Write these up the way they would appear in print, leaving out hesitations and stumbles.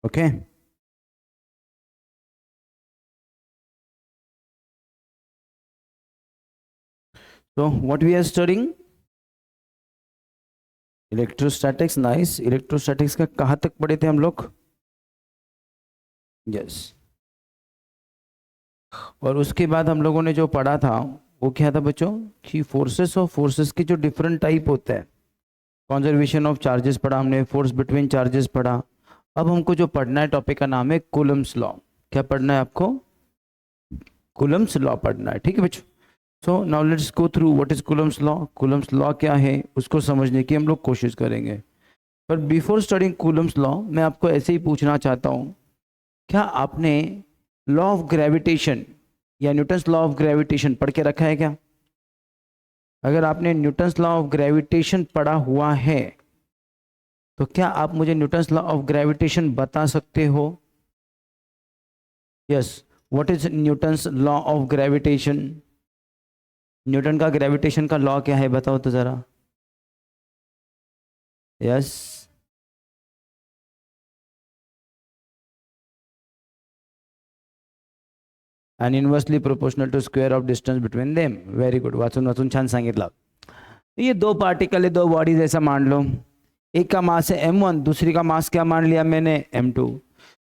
Okay. So what we are studying? Electrostatics. Nice. Electrostatics का कहाँ तक पढ़े थे हम लोग? यस। और उसके बाद हम लोगों ने जो पढ़ा था वो क्या था बच्चों? कि फोर्सेस और फोर्सेस के जो डिफरेंट टाइप होते हैं। कंजर्वेशन ऑफ चार्जेस पढ़ा हमने, फोर्स बिटवीन चार्जेस पढ़ा। अब हमको जो पढ़ना है टॉपिक का नाम है कूलम्स लॉ। क्या पढ़ना है आपको? कूलम्स लॉ पढ़ना है, ठीक है बच्चों। So now let's go through what is Coulomb's law. Coulomb's law क्या है उसको समझने की हम लोग कोशिश करेंगे। पर बिफोर स्टडिंग कूलम्स लॉ मैं आपको ऐसे ही पूछना चाहता हूँ, क्या आपने लॉ ऑफ ग्रेविटेशन या न्यूटन्स लॉ ऑफ ग्रेविटेशन पढ़ के रखा है क्या? अगर आपने न्यूटन्स लॉ ऑफ ग्रेविटेशन पढ़ा हुआ है तो क्या आप मुझे न्यूटन्स लॉ ऑफ ग्रेविटेशन बता सकते हो? Yes. What is Newton's law of gravitation? Newton का ग्रेविटेशन का लॉ क्या है बताओ तो जरा। Yes. and inversely proportional to square of distance between them. Very good. वाचून वाचून छान सांगितलं। ये दो पार्टिकल है, दो बॉडीज ऐसा मान लो। एक का मास है m1, दूसरी का मास क्या मान लिया मैंने? m2।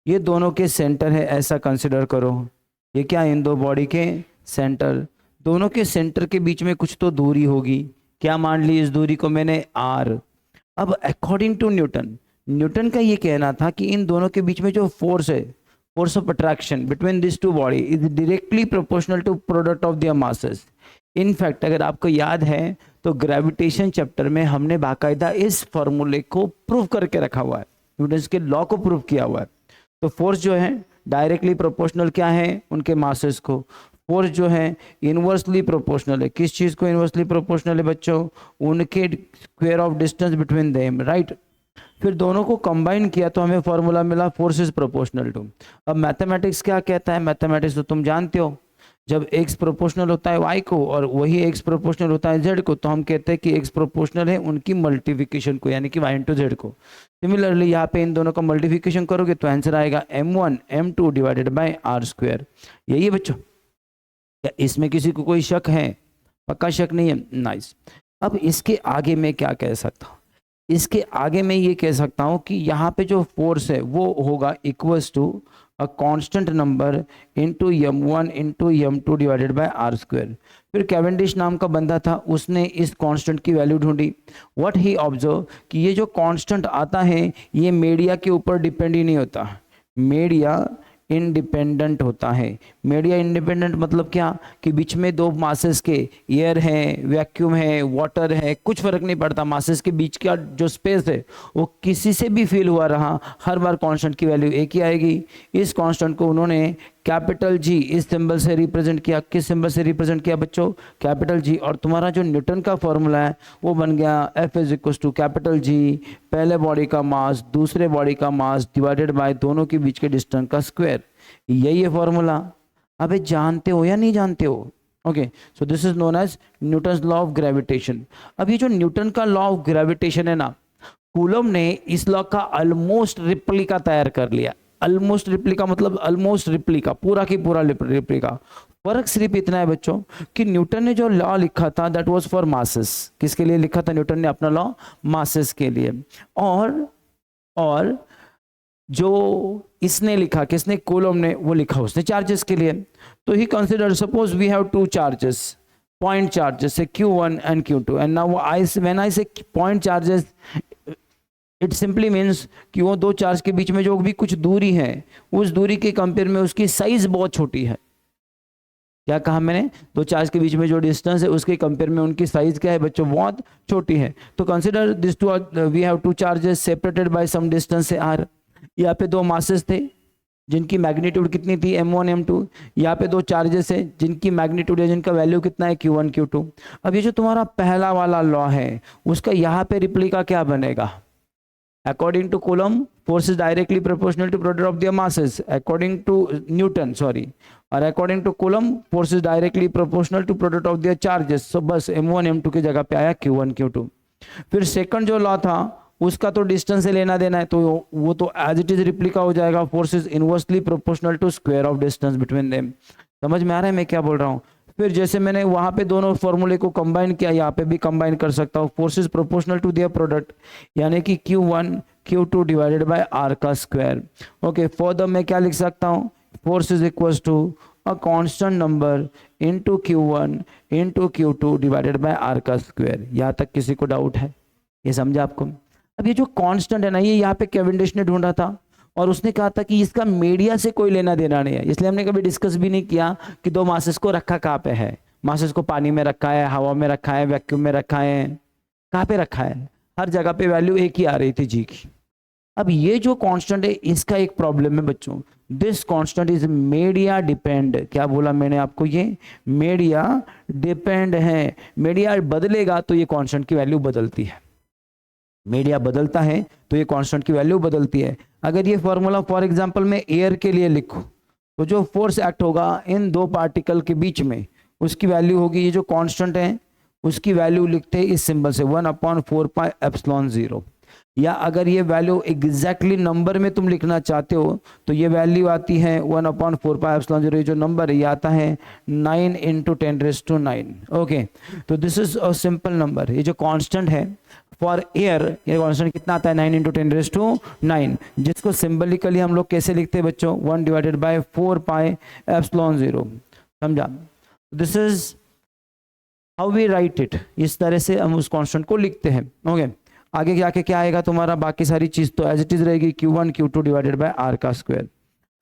ये दोनों के सेंटर है ऐसा कंसिडर करो। ये क्या है? इन दो बॉडी के सेंटर। दोनों के सेंटर के बीच में कुछ तो दूरी होगी। क्या मान ली इस दूरी को मैंने? r। अब अकॉर्डिंग टू न्यूटन, न्यूटन का ये कहना था कि इन दोनों के बीच में जो फोर्स है, force of attraction between these two body is directly proportional to product of their masses. In fact, अगर आपको याद है तो ग्रेविटेशन चैप्टर में हमने बाकायदा इस फॉर्मूले को प्रूव करके रखा हुआ है, न्यूटन के लॉ को प्रूव किया हुआ है। तो फोर्स जो है डायरेक्टली प्रोपोर्शनल क्या है? उनके मासेस को। फोर्स जो है इनवर्सली प्रोपोर्शनल है। किस चीज को इनवर्सली प्रोपोर्शनल है बच्चों? उनके square of distance between them, right. फिर दोनों को कंबाइन किया तो हमें फॉर्मूला मिला फोर्स इज प्रोपोर्शनल टू। अब मैथमेटिक्स क्या कहता है? मैथमेटिक्स तो तुम जानते हो, जब x प्रोपोर्शनल होता है y को और वही x प्रोपोर्शनल होता है z को, तो हम कहते हैं कि x प्रोपोर्शनल है उनकी मल्टीप्लिकेशन को, यानी कि y इंटू जेड को। सिमिलरली यहाँ पे इन दोनों का मल्टीप्लिकेशन करोगे तो आंसर आएगा m1 m2 divided by r square. यही है बच्चों। क्या इसमें किसी को कोई शक है? पक्का शक नहीं है? नाइस। अब इसके आगे मैं क्या कह सकता हूँ? इसके आगे मैं ये कह सकता हूं कि यहाँ पे जो फोर्स है वो होगा equals to a constant number into m1 into m2 divided by r square. फिर कैवेंडिश नाम का बंदा था, उसने इस कांस्टेंट की वैल्यू ढूंढी। व्हाट ही ऑब्जर्व कि ये जो कांस्टेंट आता है ये मीडिया के ऊपर डिपेंड ही नहीं होता, मीडिया इंडिपेंडेंट होता है। मीडिया इंडिपेंडेंट मतलब क्या? कि बीच में दो मासेस के, एयर है, वैक्यूम है, वाटर है, कुछ फर्क नहीं पड़ता, मासेस के बीच का जो स्पेस है वो किसी से भी फिल हुआ रहा, हर बार कांस्टेंट की वैल्यू एक ही आएगी। इस कांस्टेंट को उन्होंने कैपिटल जी इस सिंबल से रिप्रेजेंट किया। किस सिंबल से रिप्रेजेंट किया बच्चों? Capital G. और तुम्हारा जो न्यूटन का फॉर्मूला है वो बन गया F is equal to capital G, पहले बॉडी का मास दूसरे बॉडी का मास डिवाइडेड बाय दोनों के बीच के डिस्टेंस का स्क्वायर। यही है फॉर्मूला। अबे जानते हो या नहीं जानते हो? Okay, so this is known as Newton's law of gravitation. अब ये जो न्यूटन का लॉ ऑफ ग्रेविटेशन है ना, कूलम ने इस लॉ का ऑलमोस्ट रिप्लिका तैयार कर लिया। ऑलमोस्ट रिप्लिका मतलब ऑलमोस्ट रिप्लिका, पूरा की पूरा रिप्लिका। फर्क सिर्फ इतना है बच्चों कि न्यूटन ने जो लॉ लिखा था दैट वाज फॉर मासेस। किसके लिए लिखा था न्यूटन ने अपना लॉ? मासेस के लिए। और जो इसने लिखा, किसने? कूलम ने, वो लिखा उसने चार्जेस के लिए। तो ही consider suppose we have two charges, point charges से Q1 and Q2 and now when I say point charges it simply means कि वो दो चार्ज के बीच में जो भी कुछ दूरी है उस दूरी के कंपेयर में उसकी साइज बहुत छोटी है। क्या कहा मैंने? दो चार्ज के बीच में जो डिस्टेंस है उसके कंपेयर में उनकी साइज क्या है बच्चों? बहुत छोटी है। तो consider this two, we have two charges separated by some distance से r। यहाँ पे दो मासेस थे जिनकी मैग्नीट्यूड कितनी थी? m1 m2। यहाँ पे दो चार्जेस है जिनकी मैग्नीट्यूड है, जिनका वैल्यू कितना है? Q1 Q2। अब ये जो तुम्हारा पहला वाला लॉ है उसका यहाँ पे रिप्लिका क्या बनेगा? According to Coulomb, force is directly proportional to product of their masses. According to Newton, sorry, और according to Coulomb, force is directly proportional to product of their charges. So बस m1 m2 की जगह पे आया Q1 Q2। फिर second जो law था उसका तो डिस्टेंस से लेना देना है, तो वो तो एज इट इज रिप्लिका हो जाएगा। Force is inversely proportional to square of distance between them. समझ में आ रहा है मैं क्या बोल रहा हूँ? फिर जैसे मैंने वहां पे दोनों फॉर्मूले को कंबाइन किया, यहाँ पे भी कंबाइन कर सकता हूँ। Force is proportional to their product, यानी कि Q1 Q2 divided by R का स्क्वायर। ओके, फर्दर मैं क्या लिख सकता हूँ? Force is equal to a constant number into Q1 into Q2 divided by R का स्क्वायर। यहाँ तक किसी को डाउट है? ये समझा आपको? अब ये जो कांस्टेंट है ना, ये यहाँ पे कैवेंडिश ने ढूंढा था और उसने कहा था कि इसका मीडिया से कोई लेना देना नहीं है, इसलिए हमने कभी डिस्कस भी नहीं किया कि दो मासेस को रखा कहाँ पे है। मासेस को पानी में रखा है, हवा में रखा है, वैक्यूम में रखा है, कहाँ पे रखा है? हर जगह पे वैल्यू एक ही आ रही थी जी की। अब ये जो कांस्टेंट है, इसका एक प्रॉब्लम है बच्चों। This constant is media depend. क्या बोला मैंने आपको? ये मीडिया डिपेंड है। मीडिया बदलेगा तो ये कांस्टेंट की वैल्यू बदलती है। मीडिया बदलता है तो ये कांस्टेंट की वैल्यू बदलती है। अगर ये फॉर्मूला फॉर एग्जांपल में एयर के लिए लिखो, तो जो फोर्स एक्ट होगा इन दो पार्टिकल के बीच में, उसकी वैल्यू होगी, ये जो कांस्टेंट है उसकी वैल्यू लिखते हैं इस सिंबल से 1/4πε0। या अगर ये वैल्यू एग्जैक्टली नंबर में तुम लिखना चाहते हो तो ये वैल्यू आती है 1/4πε0। ये जो नंबर है ये आता है 9 × 10⁹ ओके, तो this is a simple number. ये जो कांस्टेंट है फॉर एयर, ये कांस्टेंट कितना आता है? 9 × 10⁹, जिसको सिंबलिकली हम लोग कैसे लिखते हैं बच्चों? 1/4πε0। समझा? This is how we write it. इस तरह से हम उस कांस्टेंट को लिखते हैं। ओके, आगे जाके क्या आएगा तुम्हारा? बाकी सारी चीज तो एज इट इज रहेगी, Q1 Q2 divided by R का स्क्वायर।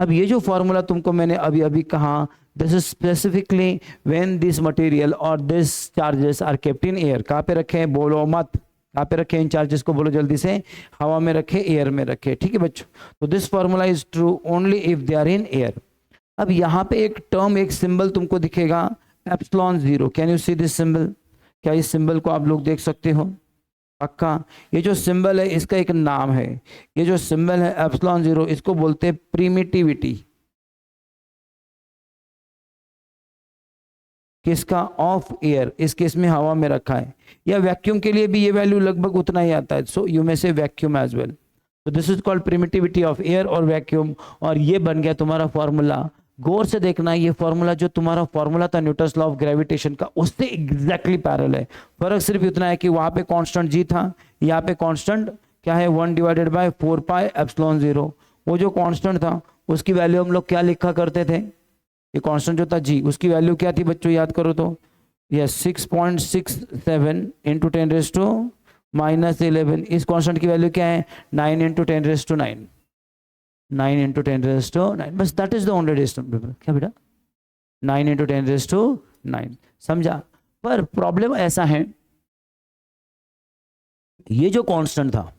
अब ये जो फॉर्मूला तुमको मैंने अभी अभी कहा, this is specifically when this material और this charges are kept in air. कहाँ पे रखे हैं? बोलो मत। कहाँ पे रखे इन चार्जेस को? बोलो जल्दी से। हवा में रखे, एयर में रखे। ठीक है बच्चों, तो this formula is true only if they are in air. अब यहाँ पे एक टर्म, एक सिंबल तुमको दिखेगा ε0। Can you see this symbol? क्या इस सिंबल को आप लोग देख सकते हो? पक्का? ये जो सिंबल है इसका एक नाम है। ये जो सिंबल है ε0, इसको बोलते हैं प्रिमिटिविटी। किसका? Of air. इस केस में हवा में रखा है। या वैक्यूम के लिए भी ये वैल्यू लगभग उतना ही आता है, सो you may say vacuum as well. तो this is called permittivity of air और वैक्यूम। और ये बन गया तुम्हारा फॉर्मूला। गौर से देखना, ये फॉर्मूला जो तुम्हारा फॉर्मूला था न्यूटन्स लॉ ऑफ ग्रेविटेशन का, उससे एग्जैक्टली पैरेलल है। फर्क सिर्फ इतना है कि वहां पे कांस्टेंट जी था, यहाँ पे कांस्टेंट क्या है? 1/4πε0। वो जो कांस्टेंट था उसकी वैल्यू हम लोग क्या लिखा करते थे? ये कांस्टेंट जो था जी, उसकी वैल्यू क्या थी बच्चों? याद करो तो, यह 6.67 × 10⁻11। इस कांस्टेंट की वैल्यू क्या है? 9 × 10⁹ 9 × 10⁹, बस that is the only distance. क्या बेटा? 9 × 10⁹। समझा? पर प्रॉब्लम ऐसा है, ये जो कांस्टेंट था,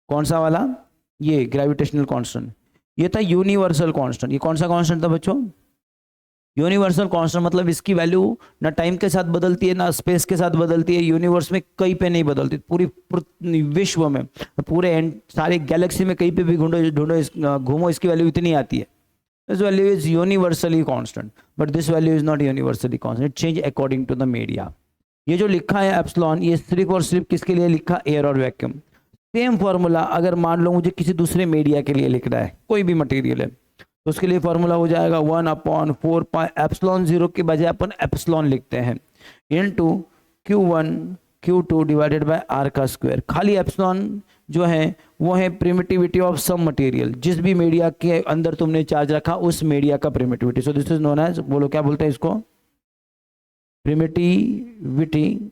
कौन सा वाला? ये ग्रेविटेशनल कांस्टेंट, ये था यूनिवर्सल कांस्टेंट। ये कौन सा कांस्टेंट था बच्चों? Universal constant. मतलब इसकी वैल्यू ना टाइम के साथ बदलती है ना स्पेस के साथ बदलती है। यूनिवर्स में कहीं पे नहीं बदलती, पूरी विश्व में, पूरे सारे गैलेक्सी में कहीं पे भी घूमो इसकी वैल्यू इतनी आती है। This value is universally constant, but this value is not universally constant, it change according to the media. ये जो लिखा है एप्सिलॉन, ये सिर्फ और सिर्फ किसके लिए लिखा? एयर और वैक्यूम। सेम फॉर्मूला अगर मान लो मुझे किसी दूसरे मीडिया के लिए लिखना है, कोई भी मटेरियल है, तो उसके लिए फॉर्मूला हो जाएगा 1/4πε0 के बजाय अपन एप्सिलॉन लिखते हैं into Q1 Q2 divided by R का स्क्वायर। खाली एप्सिलॉन जो है वो है प्रिमिटिविटी ऑफ सम मटेरियल। जिस भी मीडिया के अंदर तुमने चार्ज रखा उस मीडिया का permittivity. So this is known as, बोलो क्या बोलते हैं इसको? प्रिमिटिविटी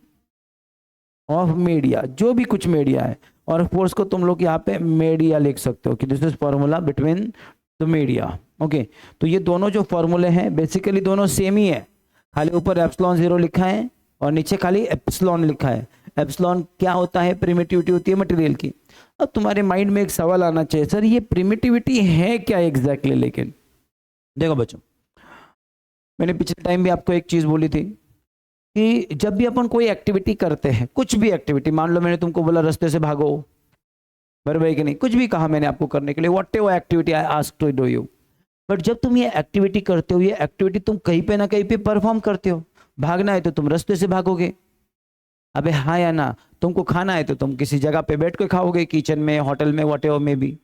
ऑफ मीडिया, जो भी कुछ मीडिया है। और फोर्स को तुम लोग यहाँ पे मीडिया लिख सकते हो कि this is formula between the media. Okay, तो ये दोनों जो फॉर्मूले हैं बेसिकली दोनों सेम ही है, खाली ऊपर ε0 लिखा है और नीचे खाली एप्सिलॉन लिखा है। एप्सिलॉन क्या होता है? प्रिमिटिविटी होती है मटेरियल की। अब तुम्हारे माइंड में एक सवाल आना चाहिए, सर ये प्रिमिटिविटी है क्या एग्जैक्टली? लेकिन देखो बच्चों, मैंने पिछले टाइम भी आपको एक चीज बोली थी कि जब भी अपन कोई एक्टिविटी करते हैं, कुछ भी एक्टिविटी, मान लो मैंने तुमको बोला रास्ते से भागो, बराबर है कि नहीं? कुछ भी कहा मैंने आपको करने के लिए, whatever activity I ask to do you, but जब तुम ये एक्टिविटी करते हो, ये एक्टिविटी तुम कहीं पे ना कहीं पे परफॉर्म करते हो। भागना है तो तुम रास्ते से भागोगे, अबे हाँ या ना, तुमको खाना है तो तुम किसी जगह पे बैठ के खाओगे, किचन में, होटल में, व्हाटएवर में भी।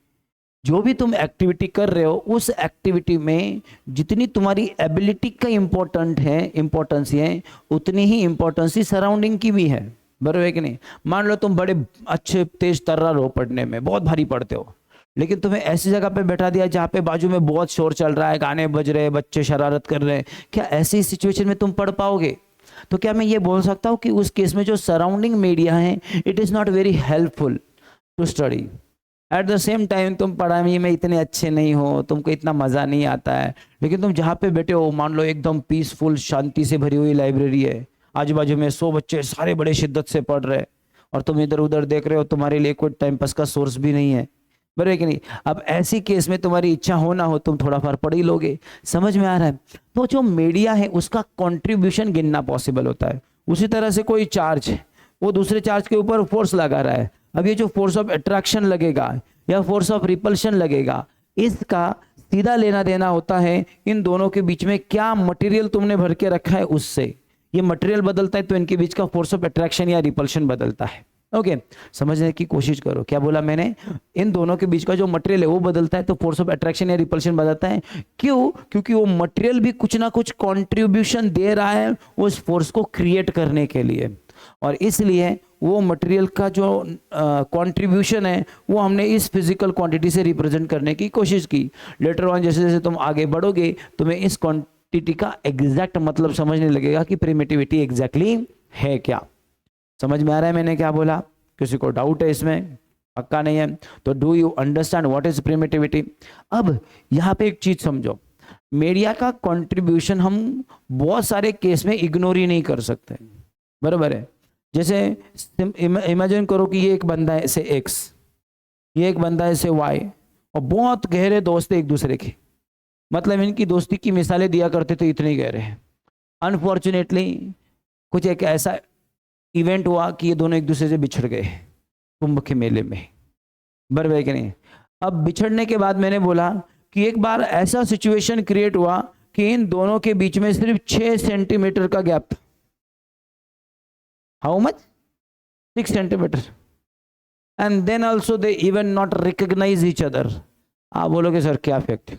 जो भी तुम एक्टिविटी कर रहे हो उस एक्टिविटी में जितनी तुम्हारी एबिलिटी का इंपॉर्टेंस है, उतनी ही इंपॉर्टेंस ही सराउंडिंग की भी है, बराबर है कि नहीं। मान लो तुम बड़े अच्छे तेज तर्रार हो, पढ़ने में बहुत भारी पढ़ते हो, लेकिन तुम्हें ऐसी जगह पे बैठा दिया जहाँ पे बाजू में बहुत शोर चल रहा है, गाने बज रहे हैं, बच्चे शरारत कर रहे हैं, क्या ऐसी सिचुएशन में तुम पढ़ पाओगे? तो क्या मैं ये बोल सकता हूँ कि उस केस में जो सराउंडिंग मीडिया है, it is not very helpful to study. At the same time तुम पढ़ाई में इतने अच्छे नहीं हो, तुमको इतना मज़ा नहीं आता है, लेकिन तुम जहाँ पे बैठे हो, मान लो एकदम पीसफुल, शांति से भरी हुई लाइब्रेरी है, आजू बाजू में 100 बच्चे सारे बड़े शिद्दत से पढ़ रहे हैं, और तुम इधर उधर देख रहे हो, तुम्हारे लिए कोई टाइम पास का सोर्स भी नहीं है, बराबर है कि नहीं। अब ऐसी केस में तुम्हारी इच्छा हो ना हो, तुम थोड़ा फार पढ़ ही लोगे। समझ में आ रहा है? तो जो मीडिया है उसका कंट्रीब्यूशन गिनना पॉसिबल होता है। उसी तरह से कोई चार्ज है, वो दूसरे चार्ज के ऊपर फोर्स लगा रहा है, अब ये जो फोर्स ऑफ अट्रैक्शन लगेगा या फोर्स ऑफ रिपल्शन लगेगा, इसका सीधा लेना देना होता है इन दोनों के बीच में क्या मटेरियल तुमने भर के रखा है उससे। ये मटेरियल बदलता है तो इनके बीच का फोर्स ऑफ अट्रैक्शन या रिपल्शन बदलता है। ओके, समझने की कोशिश करो, क्या बोला मैंने? इन दोनों के बीच का जो मटेरियल है वो बदलता है तो फोर्स ऑफ अट्रैक्शन या रिपल्शन बदलता है। क्यों? क्योंकि वो मटेरियल भी कुछ ना कुछ कंट्रीब्यूशन दे रहा है उस फोर्स को क्रिएट करने के लिए, और इसलिए वो मटेरियल का जो कंट्रीब्यूशन है वो हमने इस फिजिकल क्वांटिटी से रिप्रेजेंट करने की कोशिश की। लेटर ऑन जैसे जैसे तुम आगे बढ़ोगे तुम्हें इस क्वांटिटी का एग्जैक्ट मतलब समझने लगेगा कि प्रिमिटिविटी एग्जैक्टली है क्या। समझ में आ रहा है मैंने क्या बोला? किसी को डाउट है इसमें? पक्का नहीं है तो do you understand what is permittivity? अब यहाँ पे एक चीज समझो, मीडिया का कंट्रीब्यूशन हम बहुत सारे केस में इग्नोर ही नहीं कर सकते, बराबर है। जैसे इमेजिन करो कि ये एक बंदा है से एक्स, ये एक बंदा है से वाई, और बहुत गहरे दोस्त है एक दूसरे के, मतलब इनकी दोस्ती की मिसालें दिया करते थे, इतने गहरे हैं। अनफॉर्चुनेटली कुछ एक ऐसा इवेंट हुआ कि ये दोनों एक दूसरे से बिछड़ गए कुंभ के मेले में, बराबर है कि नहीं। अब बिछड़ने के बाद मैंने बोला कि एक बार ऐसा सिचुएशन क्रिएट हुआ कि इन दोनों के बीच में सिर्फ 6 सेंटीमीटर का गैप था। How much? 6 centimetre. And then also they even not recognise each other. आप बोलोगे सर क्या फैक्ट?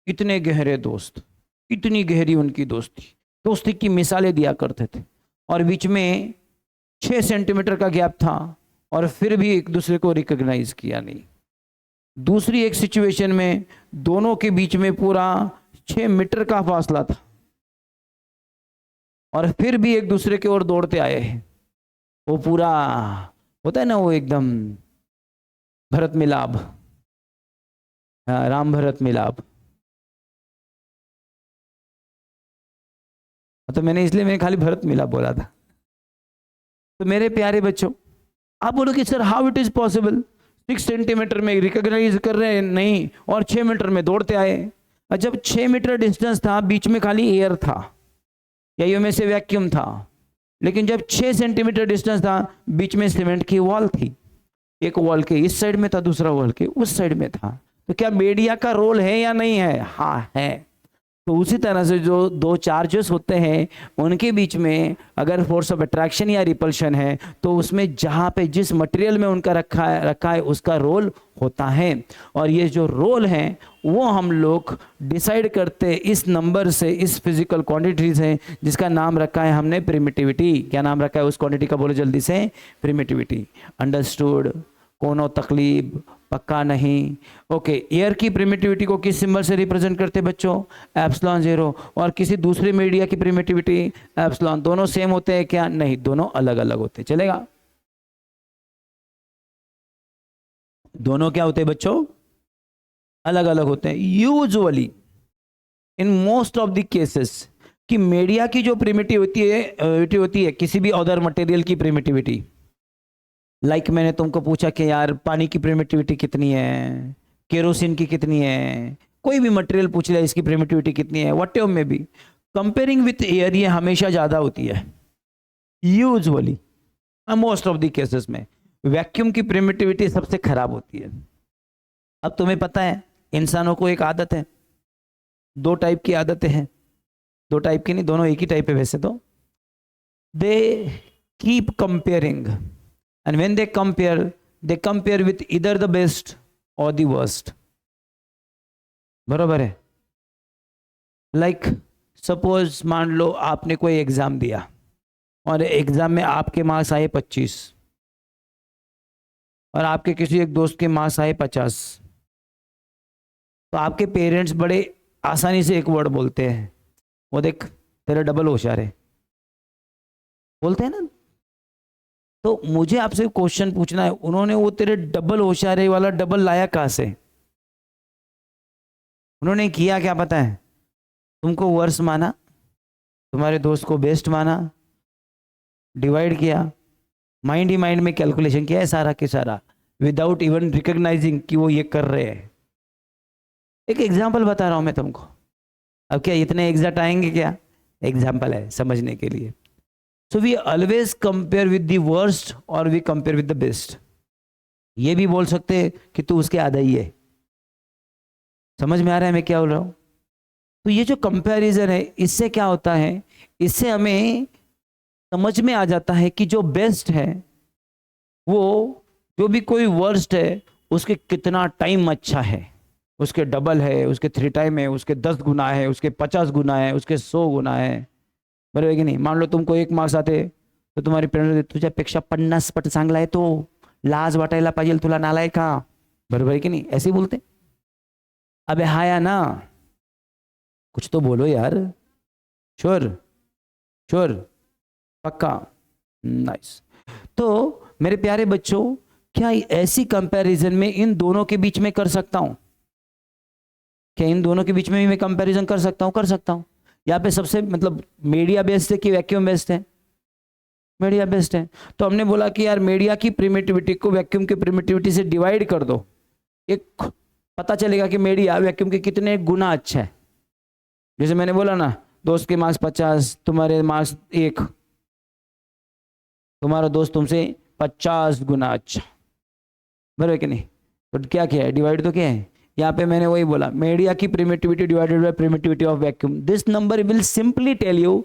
इतने गहरे दोस्त, इतनी गहरी उनकी दोस्ती की मिसालें दिया करते थे, और बीच में 6 सेंटीमीटर का गैप था, और फिर भी एक दूसरे को रिकॉग्नाइज किया नहीं। दूसरी एक सिचुएशन में दोनों के बीच में पूरा 6 मीटर का फासला था, और फिर भी एक दूसरे की ओर दौड़ते आए। वो पूरा होता है ना, वो एकदम भरत मिलाप, राम भरत मिलाप। तो मैंने खाली भरत मिलाप बोला था। तो मेरे प्यारे बच्चों, आप बोलो कि sir how it is possible, 6 centimetre में रिकॉग्नाइज कर रहे हैं नहीं, और 6 मीटर में दौड़ते आए। और जब 6 मीटर डिस्टेंस था, बीच में खाली एयर था या यूं में से वैक्यूम था, लेकिन जब 6 सेंटीमीटर डिस्टेंस था, बीच में सीमेंट की वॉल थी, एक वॉल के इस साइड में था, दूसरा वॉल के उस साइड में था। तो क्या मीडिया का रोल है या नहीं है? हाँ है। तो उसी तरह से जो दो चार्जेस होते हैं उनके बीच में अगर फोर्स ऑफ अट्रैक्शन या रिपल्शन है, तो उसमें जहाँ पे जिस मटेरियल में उनका रखा है उसका रोल होता है। और ये जो रोल है वो हम लोग डिसाइड करते हैं इस नंबर से, इस फिजिकल क्वांटिटी से, जिसका नाम रखा है हमने प्रिमिटिविटी। क्या नाम रखा है उस क्वांटिटी का? बोलो जल्दी से। प्रिमिटिविटी। अंडरस्टूड? कोनो तकलीफ? पक्का नहीं? ओके। एयर की प्रिमिटिविटी को किस सिंबल से रिप्रेजेंट करते हैं बच्चों? एप्सिलॉन 0। और किसी दूसरे मीडिया की प्रिमिटिविटी एप्सिलॉन। दोनों सेम होते हैं क्या? नहीं, दोनों अलग अलग होते हैं। चलेगा? दोनों क्या होते हैं बच्चों? अलग अलग होते हैं। Usually in most of the cases कि मीडिया की जो प्रिमिटिविटी होती है किसी भी अदर मटेरियल की प्रिमिटिविटी, लाइक मैंने तुमको पूछा कि यार पानी की प्रिमिटिविटी कितनी है, केरोसिन की कितनी है, कोई भी मटेरियल पूछ लिया इसकी प्रिमिटिविटी कितनी है, व्हाटएवर में भी, कंपेयरिंग विथ एयर ये हमेशा ज़्यादा होती है usually most of the cases में। वैक्यूम की प्रिमिटिविटी सबसे खराब होती है। अब तुम्हें पता है इंसानों को एक आदत है, 2 टाइप की आदतें हैं, 2 टाइप की नहीं, दोनों एक ही टाइप है वैसे तो। दे keep comparing, and when they compare with either the best or the worst. बरोबर है? लाइक सपोज मान लो आपने कोई एग्जाम दिया और एग्जाम में आपके मार्क्स आए 25 और आपके किसी एक दोस्त के मार्क्स आए 50, तो आपके पेरेंट्स बड़े आसानी से एक वर्ड बोलते हैं, वो देख तेरा डबल होशियार है, बोलते हैं ना। तो मुझे आपसे क्वेश्चन पूछना है, उन्होंने वो तेरे डबल होशियार है वाला डबल लाया कहां से? उन्होंने किया क्या पता है? तुमको वर्स माना, तुम्हारे दोस्त को बेस्ट माना, डिवाइड किया, माइंड ही माइंड में कैलकुलेशन किया है सारा के सारा, विदाउट इवन रिकॉग्नाइजिंग कि वो ये कर रहे हैं। एक एग्जाम्पल बता रहा हूं मैं तुमको। अब क्या इतने एग्जैक्ट आएंगे क्या? एग्जाम्पल है समझने के लिए। So we always compare with the worst और we compare with the best. ये भी बोल सकते हैं कि तू उसके आधा ही है। समझ में आ रहा है मैं क्या बोल रहा हूं? तो ये जो कंपैरिजन है, इससे क्या होता है, इससे हमें समझ में आ जाता है कि जो बेस्ट है वो जो भी कोई वर्स्ट है उसके कितना टाइम अच्छा है, उसके डबल है, उसके 3 टाइम है, उसके 10 गुना है, उसके 50 गुना है, उसके 100 गुना है। बरोबर की नाही? मान लो तुमको 1 मार्क्स आते तो तुम्हारी पेरेंट्स तुझ्यापेक्षा 50 पट चांगला आहे तो, लाज वाटायला पाहिजे तुला नालायका। बरोबर की नाही? ऐसे बोलते। अबे हाँ या ना, कुछ तो बोलो यार। श्योर? श्योर? पक्का? नाइस। तो मेरे प्यारे बच्चों, क्या ऐसी कंपैरिजन में इन दोनों के बीच में कर सकता हूं? क्या इन दोनों के बीच में भी मैं कंपैरिजन कर सकता हूं? कर सकता हूं। यहाँ पे सबसे मतलब मीडिया बेस्ड है कि वैक्यूम बेस्ड है? मीडिया बेस्ड है। तो हमने बोला कि यार मीडिया की प्रिमिटिविटी को वैक्यूम की प्रिमिटिविटी से डिवाइड कर दो, एक पता चलेगा कि मीडिया वैक्यूम के कितने गुना अच्छा है। जैसे मैंने बोला ना, दोस्त के मार्क्स 50, तुम्हारे मार्क्स 1, तुम्हारा दोस्त तुमसे 50 गुना अच्छा। बराबर कि नहीं? तो क्या किया है? डिवाइड तो क्या है? यहाँ पे मैंने वही बोला, मीडिया की permittivity divided by permittivity of vacuum. This number will simply tell you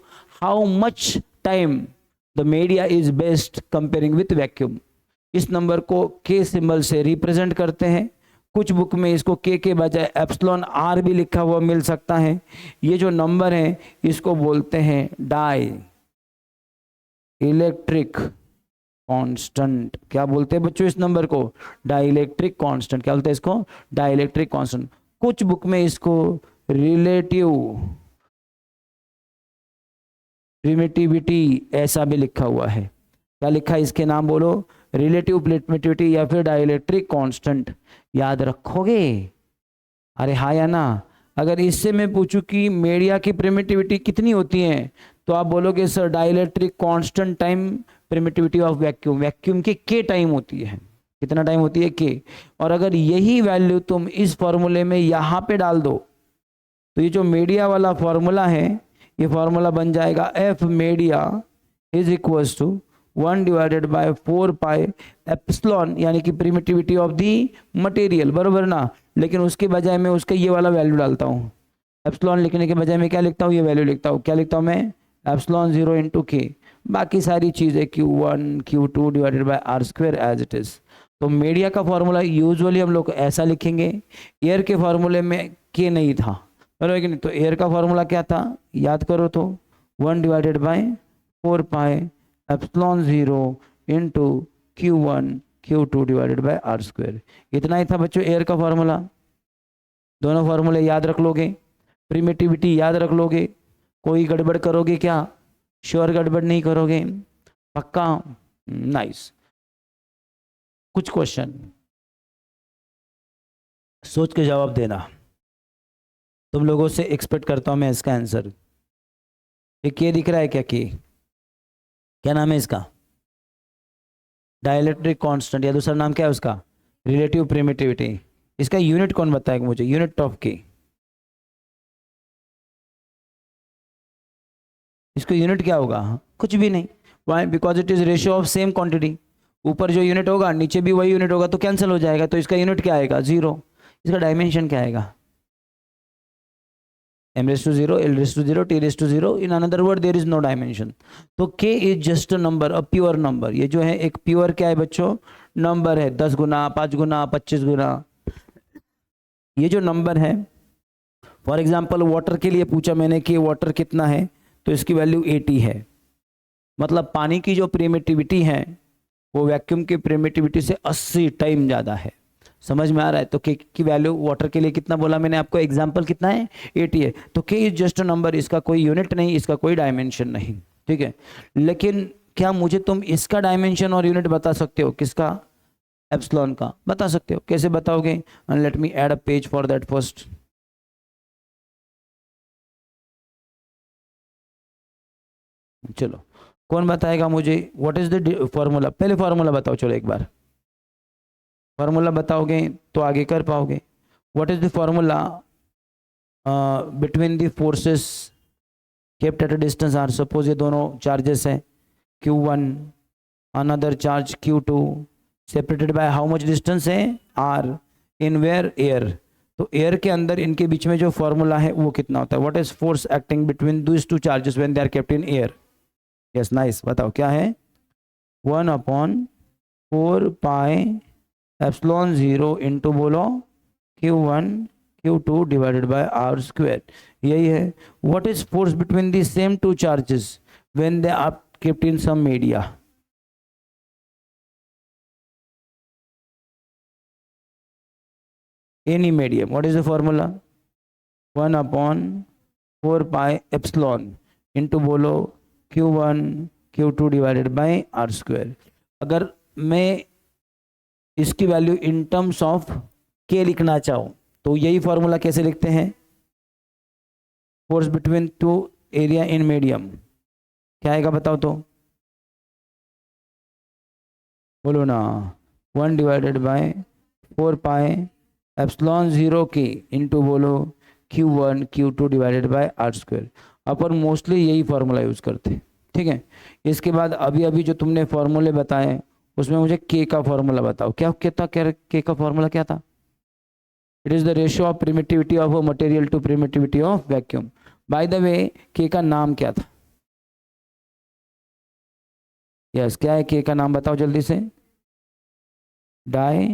how much time the media is best comparing with vacuum. इस नंबर को के सिंबल से रिप्रेजेंट करते हैं। कुछ बुक में इसको के बजाय एप्सिलॉन आर भी लिखा हुआ मिल सकता है। ये जो नंबर है इसको बोलते हैं डाई इलेक्ट्रिक कांस्टेंट। क्या बोलते हैं बच्चों इस नंबर को? Dielectric constant. क्या बोलते हैं इसको? Dielectric constant. कुछ बुक में इसको रिलेटिव प्रिमिटिविटी ऐसा भी लिखा हुआ है। क्या लिखा है इसके नाम बोलो? रिलेटिव प्रिमिटिविटी या फिर डाइलेक्ट्रिक कांस्टेंट। याद रखोगे? अरे हाँ या ना? अगर इससे मैं पूछूं कि मीडिया की प्रिमिटिविटी कितनी होती है तो आप बोलोगे sir dielectric constant time permittivity of vacuum. Vacuum के टाइम होती है। कितना टाइम होती है? के। और अगर यही वैल्यू तुम इस फॉर्मूले में यहाँ पे डाल दो तो ये जो मीडिया वाला फॉर्मूला है ये फॉर्मूला बन जाएगा F media is equals to 1 divided by 4 pi epsilon, यानी कि प्रिमिटिविटी ऑफ दी मटेरियल। बरोबर ना? लेकिन उसके बजाय मैं उसका ये वाला वैल्यू डालता हूँ। एप्सिलॉन लिखने के बजाय मैं क्या लिखता हूँ? ये वैल्यू लिखता हूँ। क्या लिखता हूँ मैं? एप्सिलॉन 0 इंटू के। बाकी सारी चीज़ें Q1 Q2 divided by R square as it is. तो मीडिया का फॉर्मूला यूजुअली हम लोग ऐसा लिखेंगे। एयर के फॉर्मूले में के नहीं था, बराबर कि नहीं? तो एयर का फॉर्मूला क्या था? याद करो तो 1 divided by 4 pi epsilon 0 into Q1 Q2 divided by R square. इतना ही था बच्चों एयर का फॉर्मूला। दोनों फॉर्मूले याद रख लोगे, प्रिमिटिविटी याद रख लोगे, कोई गड़बड़ करोगे क्या? श्योर गड़बड़ नहीं करोगे? पक्का? नाइस। कुछ क्वेश्चन सोच के जवाब देना। तुम लोगों से एक्सपेक्ट करता हूं मैं इसका आंसर। एक ये दिख रहा है क्या? क्या नाम है इसका? डाइलेक्ट्रिक कांस्टेंट, या दूसरा नाम क्या है उसका? रिलेटिव प्रिमिटिविटी। इसका यूनिट कौन बताएगा मुझे? यूनिट ऑफ के। इसको यूनिट क्या होगा? कुछ भी नहीं। Why? Because it is ratio of same quantity. ऊपर जो यूनिट होगा नीचे भी वही यूनिट होगा तो कैंसिल हो जाएगा। तो इसका यूनिट क्या आएगा? 0। इसका डायमेंशन क्या आएगा? m raised to 0, l raised to 0, t raised to 0. In another word, there is no dimension. तो k is just a number, a pure number. ये जो है एक प्योर क्या है बच्चों, नंबर है. 10 गुना, 5 गुना, 25 गुना. ये जो नंबर है, फॉर एग्जाम्पल वाटर के लिए पूछा मैंने कि वाटर कितना है, तो इसकी वैल्यू 80 है. मतलब पानी की जो प्रिमिटिविटी है वो वैक्यूम की प्रिमिटिविटी से 80 टाइम ज़्यादा है. समझ में आ रहा है? तो के की वैल्यू वाटर के लिए कितना बोला मैंने आपको, एग्जाम्पल कितना है, 80 है. तो के इज जस्ट अ नंबर, इसका कोई यूनिट नहीं, इसका कोई डायमेंशन नहीं. ठीक है, लेकिन क्या मुझे तुम इसका डायमेंशन और यूनिट बता सकते हो? किसका? एप्सिलॉन का. बता सकते हो. कैसे बताओगे? And let me add a page for that first. चलो, कौन बताएगा मुझे व्हाट इज द फॉर्मूला? पहले फॉर्मूला बताओ. चलो एक बार फॉर्मूला बताओगे तो आगे कर पाओगे. What is the formula between the forces kept at a distance R? Suppose ये दोनों चार्जेस हैं, Q1 another charge Q2, separated by how much distance है? R. In where? एयर. तो एयर के अंदर इनके बीच में जो फॉर्मूला है वो कितना होता है? What is force acting between this two charges when they are kept in air? Yes, nice. बताओ क्या है? 1/4 पाई एप्सिलॉन 0 इंटू बोलो Q1 Q2 divided by R square. यही है. What is force between the same two charges when they are kept in some media? Any medium. What is the formula? 1/4 pi epsilon into बोलो Q1 Q2 divided by R square. अगर मैं इसकी value in terms of के लिखना चाहूँ तो यही formula कैसे लिखते हैं? Force between two area in medium क्या आएगा बताओ तो? बोलो ना. 1 डिवाइडेड बाय 4 पाई एप्सिलॉन 0 के इंटू बोलो Q1 Q2 divided by R square. अपन मोस्टली यही फॉर्मूला यूज करते हैं. ठीक है. इसके बाद अभी अभी जो तुमने फॉर्मूले बताए उसमें मुझे के का फॉर्मूला बताओ. क्या था? के का फॉर्मूला क्या था? It is the ratio of permittivity of a material to permittivity of vacuum. By the way, के का नाम क्या था? यस, क्या है के का नाम? बताओ जल्दी से. Die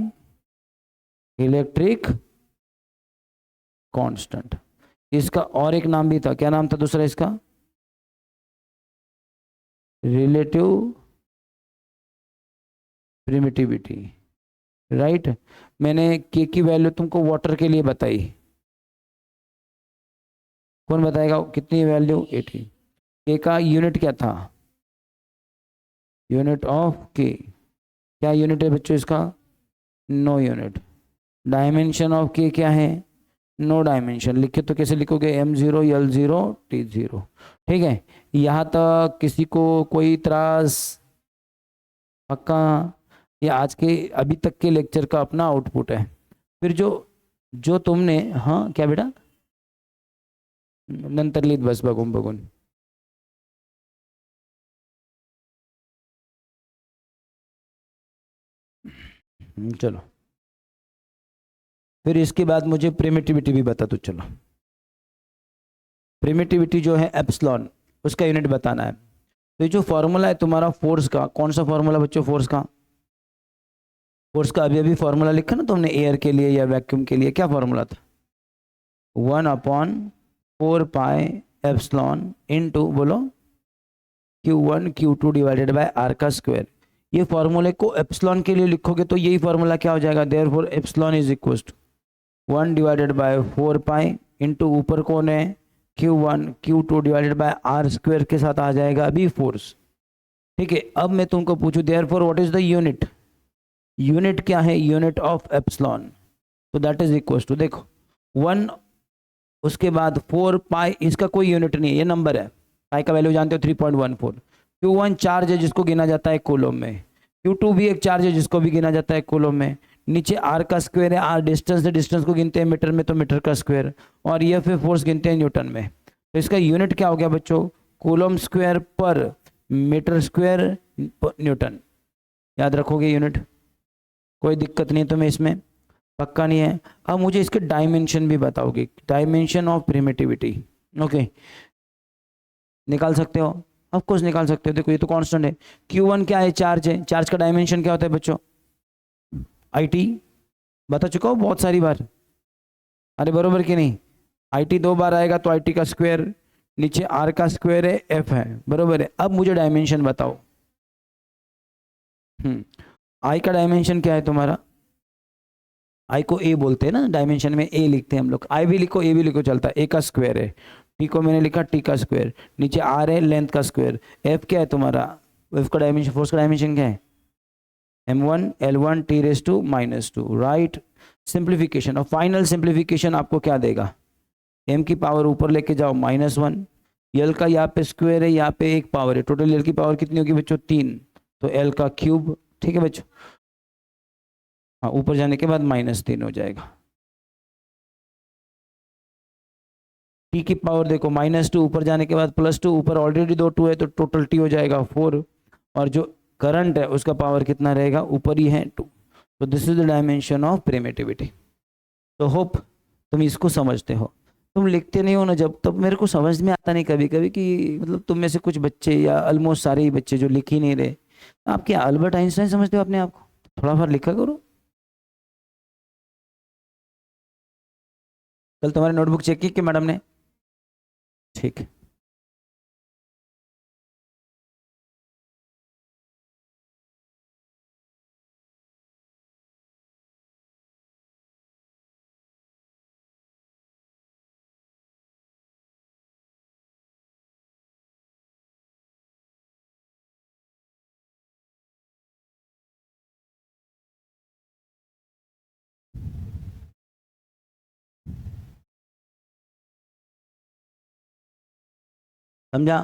electric constant. इसका और एक नाम भी था. क्या नाम था दूसरा इसका? रिलेटिव प्रिमिटिविटी. राइट. मैंने के की वैल्यू तुमको वाटर के लिए बताई. कौन बताएगा कितनी वैल्यू? 80. के का यूनिट क्या था? यूनिट ऑफ के. क्या यूनिट है बच्चों इसका? No unit. डायमेंशन ऑफ के क्या है? No dimension. लिखे तो कैसे लिखोगे? M0 L0 T0. ठीक है. यहाँ तक किसी को कोई इतराज? पक्का? ये आज के अभी तक के लेक्चर का अपना आउटपुट है. फिर जो जो तुमने, हाँ क्या बेटा? नंतर लिहित बस बघून बघून. चलो, फिर इसके बाद मुझे प्रिमिटिविटी भी बता दो. चलो, प्रिमिटिविटी जो है एप्सिलॉन, उसका यूनिट बताना है. तो ये जो फॉर्मूला है तुम्हारा फोर्स का, कौन सा फॉर्मूला बच्चों? फोर्स का. फोर्स का अभी अभी फॉर्मूला लिखा ना तुमने एयर के लिए या वैक्यूम के लिए. क्या फॉर्मूला था? 1/4 पाई एप्सिलॉन इंटू बोलो Q1 Q2 divided by R का स्क्वायर. ये फॉर्मूले को एप्सिलॉन के लिए लिखोगे तो यही फॉर्मूला क्या हो जाएगा? Therefore epsilon is equal to 1 divided by 4 pi into ऊपर कौन है? Q1 Q2 divided by R square के साथ आ जाएगा अभी फोर्स. ठीक है. अब मैं तुमको पूछूं therefore what is the unit? Unit क्या है? Unit of epsilon. तो दैट इज इक्वल टू, देखो 1, उसके बाद 4 पाई, इसका कोई यूनिट नहीं है, ये नंबर है. पाई का वैल्यू जानते हो 3.14. Q1 चार्ज है जिसको गिना जाता है कूलम में. Q2 भी एक चार्ज है जिसको भी गिना जाता है कूलम में. नीचे आर का स्क्वायर है. आर डिस्टेंस है, डिस्टेंस को गिनते हैं मीटर में तो मीटर का स्क्वायर. और ये फिर फोर्स गिनते हैं न्यूटन में. तो इसका यूनिट क्या हो गया बच्चों? कूलम स्क्वायर पर मीटर स्क्वायर न्यूटन. याद रखोगे यूनिट, कोई दिक्कत नहीं है तुम्हें इसमें. पक्का नहीं है। अब मुझे इसके डायमेंशन भी बताओगे, डायमेंशन ऑफ प्रिमिटिविटी। ओके, निकाल सकते हो, ऑफ कोर्स निकाल सकते हो। देखो ये तो कांस्टेंट है, Q1 क्या है, चार्ज है, चार्ज का डायमेंशन क्या होता है बच्चों, IT, बता चुका हूँ बहुत सारी बार। अरे बरोबर कि नहीं, IT 2 बार आएगा तो IT का स्क्वायर, नीचे R का स्क्वायर है, F है, बरोबर है। अब मुझे डायमेंशन बताओ। I का डायमेंशन क्या है तुम्हारा, आई को ए बोलते हैं ना, डायमेंशन में ए लिखते हैं हम लोग, आई भी लिखो ए भी लिखो चलता है, ए का स्क्वायर है, टी को मैंने लिखा टी का स्क्वायर, नीचे आर है लेंथ का स्क्वायर, एफ क्या है तुम्हारा, एफ का डायमेंशन, फोर्स का डायमेंशन क्या है, m1 l1 t⁻², right. Simplification और फाइनल सिंप्लीफिकेशन आपको क्या देगा, m की पावर ऊपर लेके जाओ -1, एल का यहाँ पे स्क्वायर है, यहाँ पे एक पावर है, टोटल एल की पावर कितनी होगी बच्चों, 3, तो एल का क्यूब, ठीक है बच्चों। हाँ, ऊपर जाने के बाद -3 हो जाएगा। टी की पावर देखो -2, ऊपर जाने के बाद +2, ऊपर ऑलरेडी 2 है तो टोटल टी हो जाएगा 4, और जो करंट है उसका पावर कितना रहेगा, ऊपर ही है 2। तो this is the dimension of permittivity. तो होप तुम इसको समझते हो। तुम लिखते नहीं हो ना जब, तब मेरे को समझ में आता नहीं कभी कभी कि मतलब तुम में से कुछ बच्चे या ऑलमोस्ट सारे ही बच्चे जो लिख ही नहीं रहे, आप क्या अल्बर्ट आइंस्टाइन समझते हो अपने आप को, थोड़ा बार लिखा करो। कल तुम्हारी नोटबुक चेक की कि मैडम ने, ठीक है। समझा।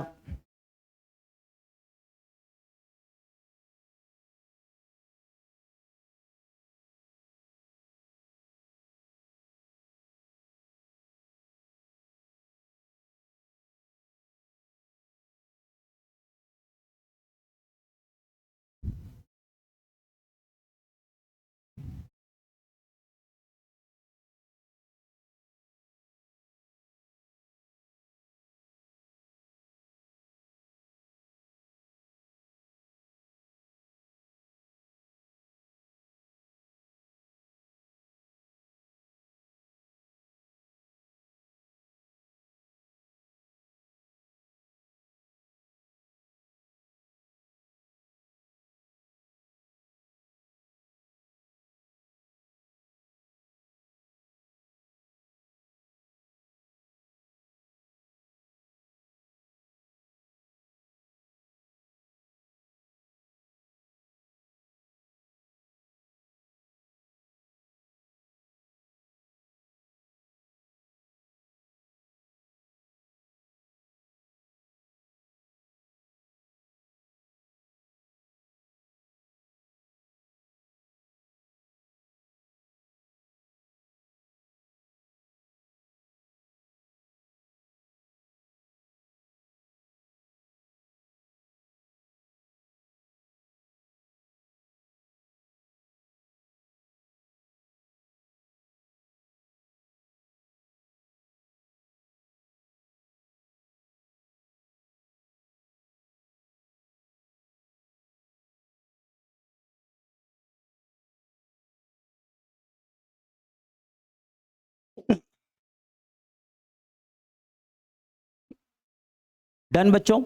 डन बच्चों।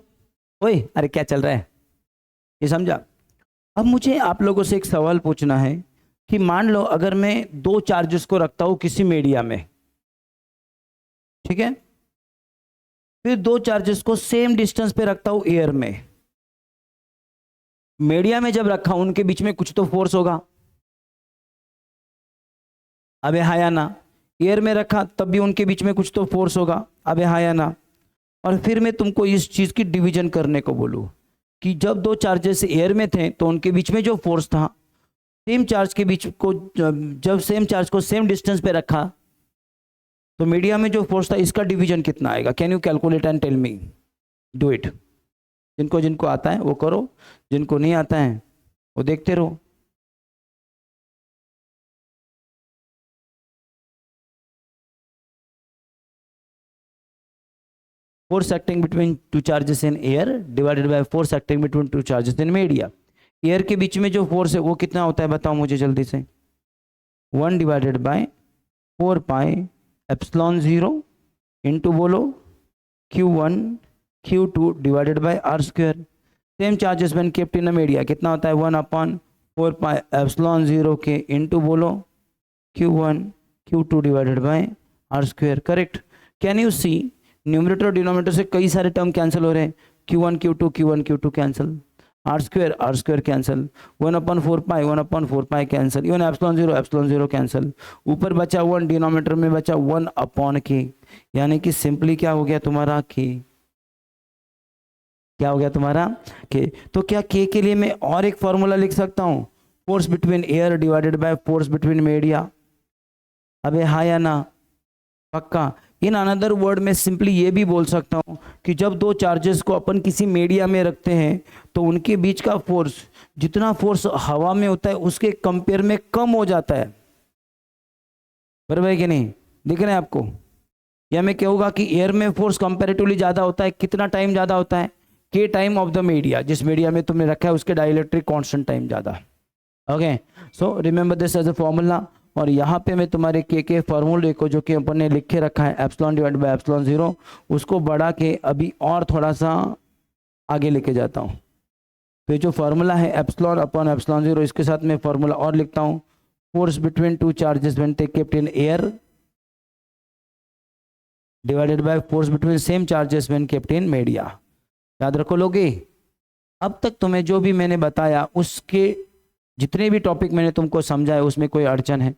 ओए अरे क्या चल रहा है, ये समझा। अब मुझे आप लोगों से एक सवाल पूछना है कि मान लो अगर मैं 2 चार्जेस को रखता हूं किसी मीडिया में, ठीक है, फिर 2 चार्जेस को सेम डिस्टेंस पे रखता हूं एयर में, मीडिया में जब रखा उनके बीच में कुछ तो फोर्स होगा, अबे हाँ या ना, एयर में रखा तब भी उनके बीच में कुछ तो फोर्स होगा, अबे हाँ या ना। और फिर मैं तुमको इस चीज की डिवीजन करने को बोलूं कि जब 2 चार्जेस एयर में थे तो उनके बीच में जो फोर्स था, सेम चार्ज के बीच को जब सेम चार्ज को सेम डिस्टेंस पे रखा तो मीडिया में जो फोर्स था इसका डिवीजन कितना आएगा, can you calculate and tell me, do it. जिनको जिनको आता है वो करो, जिनको नहीं आता है वो देखते रहो। Force acting between two charges in air divided by force acting between two charges in media. Air के बीच में जो फोर्स है वो कितना होता है बताओ मुझे जल्दी से, 1 divided by 4 pi epsilon 0 into बोलो Q1 Q2 divided by R square. Same charges when kept in a media कितना होता है 1/4 पाई एप्सिलॉन 0 के इंटू बोलो Q1 Q2 divided by R square. Correct. Can you see numerator और denominator से कई सारे टर्म कैंसिल हो रहे हैं, Q1 Q2 cancel, R square cancel, 1/4 pi cancel, even epsilon 0 cancel, ऊपर बचा 1, डिनोमिनेटर में बचा 1/k, यानी कि सिंपली क्या हो गया तुम्हारा k, क्या हो गया तुम्हारा k। तो क्या k के लिए मैं और एक फॉर्मूला लिख सकता हूं, force between air divided by force between media. अबे हाँ या ना, पक्का। इन अनदर वर्ड में सिंपली ये भी बोल सकता हूं कि जब दो चार्जेस को अपन किसी मीडिया में रखते हैं तो उनके बीच का फोर्स, जितना फोर्स हवा में होता है उसके कंपेयर में कम हो जाता है, बराबर है कि नहीं, दिख रहे हैं आपको। या मैं कहूँगा कि एयर में फोर्स कंपेरेटिवली ज़्यादा होता है, कितना टाइम ज़्यादा होता है, K time of the media, जिस मीडिया में तुमने रखा है उसके डाइलेक्ट्रिक कांस्टेंट टाइम ज़्यादा। Okay, so remember this as a formula. और यहाँ पे मैं तुम्हारे के फॉर्मूले को जो कि अपन ने लिख के रखा है एप्सिलॉन डिवाइड बाय एप्सिलॉन 0, उसको बढ़ा के अभी और थोड़ा सा आगे लेके जाता हूँ। तो जो फॉर्मूला है एप्सिलॉन अपॉन एप्सिलॉन 0, इसके साथ मैं फॉर्मूला और लिखता हूँ, force between two charges when they kept in air divided by force between same charges when kept in media. याद रखो लोगे। अब तक तुम्हें जो भी मैंने बताया उसके जितने भी टॉपिक मैंने तुमको समझाया उसमें कोई अड़चन है?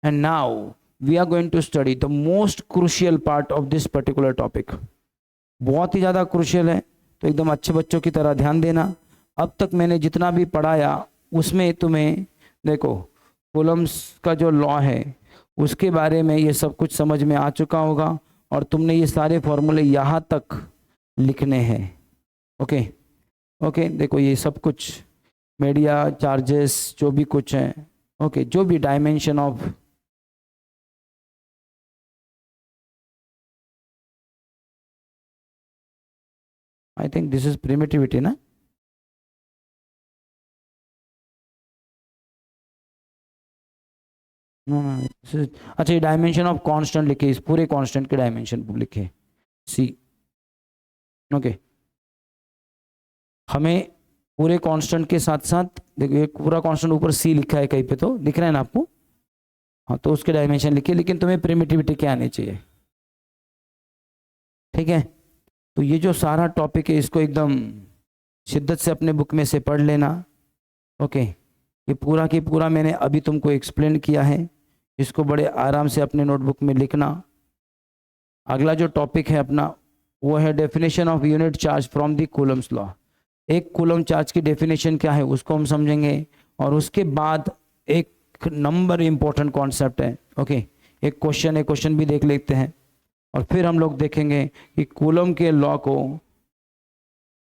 And now we are going to study the most crucial part of this particular topic. बहुत ही ज़्यादा क्रूशियल है, तो एकदम अच्छे बच्चों की तरह ध्यान देना। अब तक मैंने जितना भी पढ़ाया उसमें तुम्हें देखो कूलम्स का जो लॉ है उसके बारे में ये सब कुछ समझ में आ चुका होगा, और तुमने ये सारे फॉर्मूले यहाँ तक लिखने हैं। ओके ओके, देखो ये सब कुछ मीडिया चार्जेस जो भी कुछ है, ओके, जो भी dimension of I think this is permittivity ना, अच्छा ये डायमेंशन ऑफ कांस्टेंट लिखे, इस पूरे कांस्टेंट के डायमेंशन लिखे सी। ओके, हमें पूरे कांस्टेंट के साथ साथ देखिए पूरा कांस्टेंट ऊपर सी लिखा है कहीं पे, तो दिख रहा है ना आपको, हाँ, तो उसके डायमेंशन लिखिए, लेकिन तुम्हें प्रिमिटिविटी क्या आनी चाहिए, ठीक है। तो ये जो सारा टॉपिक है इसको एकदम शिद्दत से अपने बुक में से पढ़ लेना। ओके, ये पूरा की पूरा मैंने अभी तुमको एक्सप्लेन किया है, इसको बड़े आराम से अपने नोटबुक में लिखना। अगला जो टॉपिक है अपना वो है definition of unit charge from the Coulomb's law. एक कूलम चार्ज की डेफिनेशन क्या है उसको हम समझेंगे, और उसके बाद एक नंबर इंपॉर्टेंट कॉन्सेप्ट है। ओके, एक क्वेश्चन भी देख लेते हैं, और फिर हम लोग देखेंगे कि कूलम के लॉ को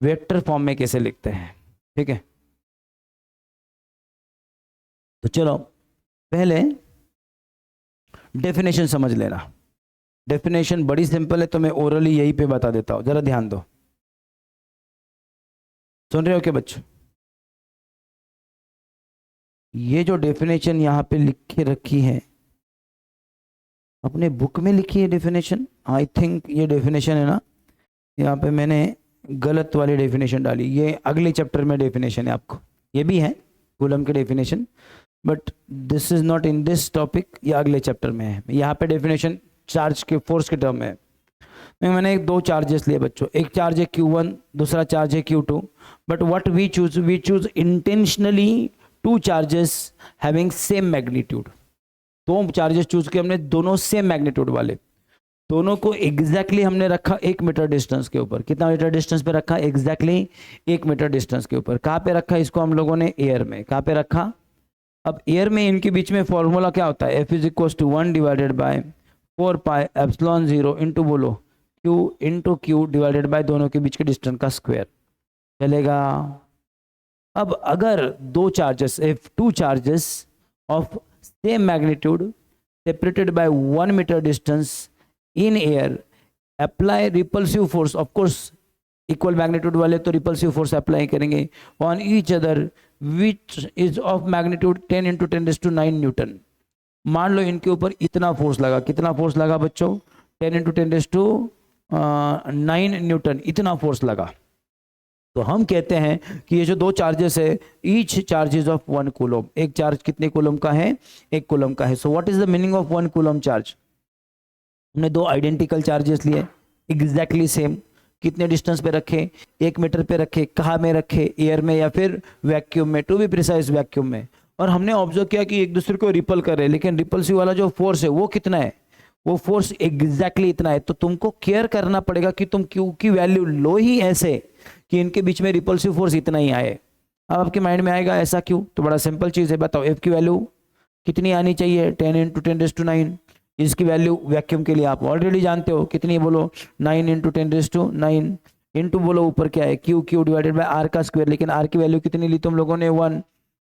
वेक्टर फॉर्म में कैसे लिखते हैं, ठीक है। तो चलो पहले डेफिनेशन समझ लेना। डेफिनेशन बड़ी सिंपल है, तो मैं ओरली यहीं पे बता देता हूं, जरा ध्यान दो। सुन रहे हो क्या बच्चों? ये जो डेफिनेशन यहाँ पे लिख के रखी है अपने बुक में लिखी है डेफिनेशन, आई थिंक ये डेफिनेशन है ना, यहाँ पे मैंने गलत वाली डेफिनेशन डाली, ये अगले चैप्टर में डेफिनेशन है आपको, ये भी है कूलम के definition, but this is not in this topic, ये अगले चैप्टर में है। यहाँ पे डेफिनेशन चार्ज के फोर्स के टर्म में मैंने दो चार्जेस लिए बच्चों, एक चार्ज है Q1, दूसरा चार्ज है Q2, but what we choose intentionally two charges having same magnitude. दो चार्जेस चूज किए हमने, दोनों सेम मैग्नीट्यूड वाले, दोनों को एग्जैक्टली हमने रखा 1 मीटर डिस्टेंस के ऊपर। कितना मीटर डिस्टेंस पे रखा? एग्जैक्टली 1 मीटर डिस्टेंस के ऊपर। कहाँ पे रखा इसको हम लोगों ने? एयर में। कहाँ पे रखा? अब एयर में इनके बीच में फॉर्मूला क्या होता है? F = 1 divided by 4 pi epsilon 0 into बोलो Q into Q divided by दोनों के बीच के डिस्टेंस का स्क्वायर। चलेगा? अब अगर दो charges two charges of same magnitude separated by 1 metre distance in air apply repulsive force, of course equal magnitude वाले तो रिपल्सिव फोर्स अप्लाई करेंगे on each other which is of magnitude 10 × 10⁹ newton. मान लो इनके ऊपर इतना फोर्स लगा, कितना फोर्स लगा बच्चों, 10 × 10⁹ न्यूटन, इतना फोर्स लगा। तो हम कहते हैं कि ये जो दो चार्जेस है, ईच चार्जेस ऑफ 1 कूलम, एक चार्ज कितने कूलम का है, 1 कूलम का है। So what is the meaning of 1 coulomb charge? हमने दो आइडेंटिकल चार्जेस लिए, एग्जैक्टली सेम, कितने डिस्टेंस पे रखे, 1 मीटर पे रखे, कहाँ में रखे, एयर में या फिर वैक्यूम में, टू बी प्रिसाइज वैक्यूम में। और हमने ऑब्जर्व किया कि एक दूसरे को रिपल कर रहे हैं, लेकिन रिपल्सिव वाला जो फोर्स है वो कितना है, वो फोर्स एग्जैक्टली इतना है। तो तुमको केयर करना पड़ेगा कि तुम क्यू की वैल्यू लो ही ऐसे कि इनके बीच में रिपल्सिव फोर्स इतना ही आए। अब आपके माइंड में आएगा ऐसा क्यों, तो बड़ा सिंपल चीज है, बताओ एफ की वैल्यू कितनी आनी चाहिए, 10 × 10⁹। इसकी वैल्यू वैक्यूम के लिए आप ऑलरेडी जानते हो कितनी, बोलो 9 × 10⁹, इंटू बोलो ऊपर क्या है, क्यू डिवाइडेड बाय आर का स्क्वायर, लेकिन आर की वैल्यू कितनी ली तुम लोगों ने, 1।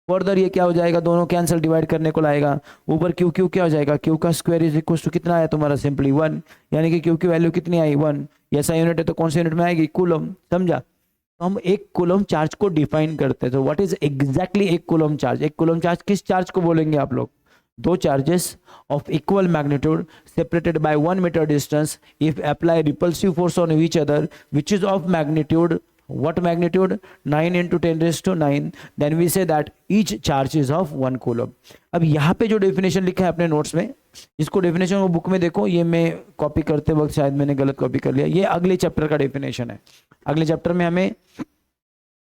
फर्दर ये क्या हो जाएगा, दोनों कैंसिल, डिवाइड करने को लाएगा, ऊपर क्यू क्या हो जाएगा, क्यू का स्क्वायर इज इक्वल टू कितना है तुम्हारा, सिंपली 1, यानी कि क्यू की वैल्यू कितनी आई, 1। ऐसा यूनिट है तो कौन से यूनिट में आएगी, कूलम, समझा। तो हम एक कूलम चार्ज को डिफाइन करते हैं। तो व्हाट इज एग्जैक्टली एक कूलम चार्ज? एक कूलम चार्ज किस चार्ज को बोलेंगे आप लोग, दो charges of equal magnitude separated by 1 metre distance if apply repulsive force on each other which is of magnitude, what magnitude, 9 × 10⁹, then we say that each charge is of 1 coulomb। अब यहाँ पे जो definition लिखा है अपने notes में, इसको definition वो बुक में देखो, ये मैं कॉपी करते वक्त शायद मैंने गलत कॉपी कर लिया, ये अगले चैप्टर का डेफिनेशन है। अगले चैप्टर में हमें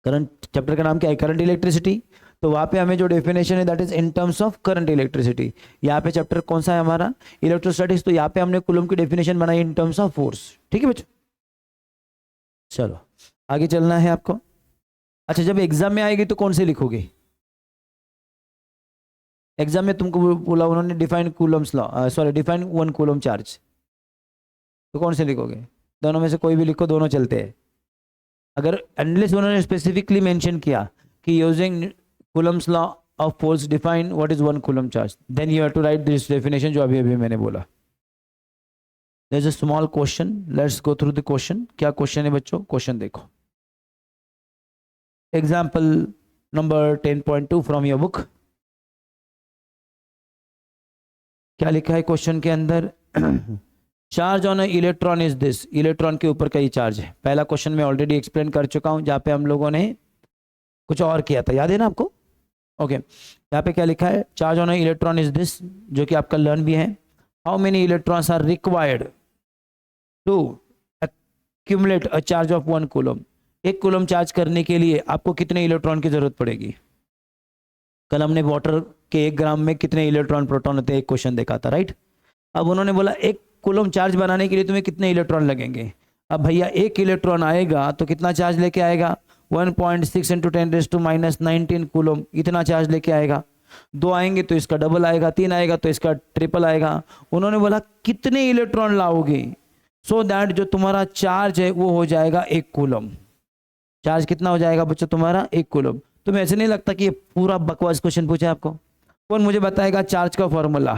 करंट, चैप्टर का नाम क्या है, करंट इलेक्ट्रिसिटी, तो वहाँ पे हमें जो डेफिनेशन है that is in terms of current electricity. यहाँ पे चैप्टर कौन सा है हमारा, इलेक्ट्रोस्टैटिक्स, तो यहाँ पे हमने कूलम की डेफिनेशन बनाई इन टर्म्स ऑफ फोर्स। ठीक है बच्चों, चलो आगे चलना है आपको। अच्छा, जब एग्जाम में आएगी तो कौन से लिखोगे, एग्जाम में तुमको बोला उन्होंने define Coulomb's law, sorry define 1 coulomb charge, तो कौन से लिखोगे, दोनों में से कोई भी लिखो, दोनों चलते हैं। अगर अनलेस उन्होंने स्पेसिफिकली मेंशन किया कि using Coulomb's law of force define what is 1 coulomb charge, then you have to write this definition जो अभी अभी मैंने बोला। There is a small question, let's go through the question. क्या क्वेश्चन है बच्चों, क्वेश्चन देखो। Example number 10.2 from your book. क्या लिखा है क्वेश्चन के अंदर, charge on a electron is this, electron के ऊपर का ही चार्ज है। पहला क्वेश्चन मैं ऑलरेडी एक्सप्लेन कर चुका हूं, जहां पे हम लोगों ने कुछ और किया था, याद है ना आपको। ओके, यहाँ पे क्या लिखा है, charge on a electron is this, जो कि आपका लर्न भी है। How many electrons are required to accumulate a charge of 1 coulomb, एक कूलम चार्ज करने के लिए आपको कितने इलेक्ट्रॉन की जरूरत पड़ेगी। कल हमने वाटर के 1 ग्राम में कितने इलेक्ट्रॉन प्रोटॉन होते हैं, एक क्वेश्चन देखा था, राइट। अब उन्होंने बोला एक कूलम चार्ज बनाने के लिए तुम्हें कितने इलेक्ट्रॉन लगेंगे। अब भैया 1 इलेक्ट्रॉन आएगा तो कितना चार्ज लेके आएगा, 1.6 × 10⁻19 कूलम, इतना चार्ज लेके आएगा। 2 आएंगे तो इसका डबल आएगा, 3 आएगा तो इसका ट्रिपल आएगा। उन्होंने बोला कितने इलेक्ट्रॉन लाओगे, सो दैट जो तुम्हारा चार्ज है वो हो जाएगा 1 कूलम। चार्ज कितना हो जाएगा बच्चों तुम्हारा, 1 कूलम। तुम्हें ऐसे नहीं लगता कि ये पूरा बकवास क्वेश्चन पूछा आपको। कौन मुझे बताएगा चार्ज का फॉर्मूला,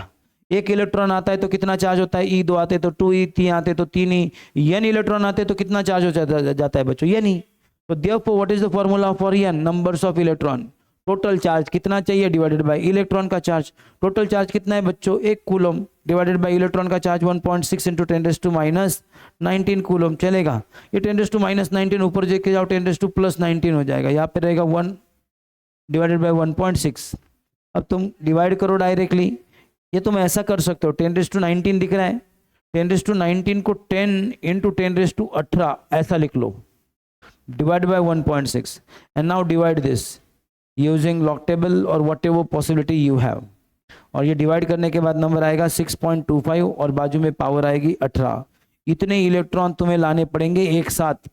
1 इलेक्ट्रॉन आता है तो कितना चार्ज होता है, E2 आते तो 2E, 3 आते तो 3E, N इलेक्ट्रॉन आते तो कितना चार्ज हो जाता है बच्चों, N ही। तो therefore what is the formula for N, numbers of electron, total charge कितना चाहिए डिवाइडेड बाय इलेक्ट्रॉन का चार्ज। टोटल चार्ज कितना है बच्चों, 1 कूलम, डिवाइडेड बाय इलेक्ट्रॉन का चार्ज 1.6 × 10⁻19 कूलम। चलेगा, ये 10⁻19 ऊपर लेके जाओ 10⁻+19 हो जाएगा, यहाँ पे रहेगा 1 डिवाइडेड बाय 1.6। अब तुम डिवाइड करो डायरेक्टली, ये तुम ऐसा कर सकते हो, 10⁻19 दिख रहा है, 10⁻19 को 10 × 10⁻18 ऐसा लिख लो, divide by 1.6, and now divide this using log table और whatever possibility you have. और ये डिवाइड करने के बाद नंबर आएगा 6.25 और बाजू में पावर आएगी 18। इतने इलेक्ट्रॉन तुम्हें लाने पड़ेंगे एक साथ।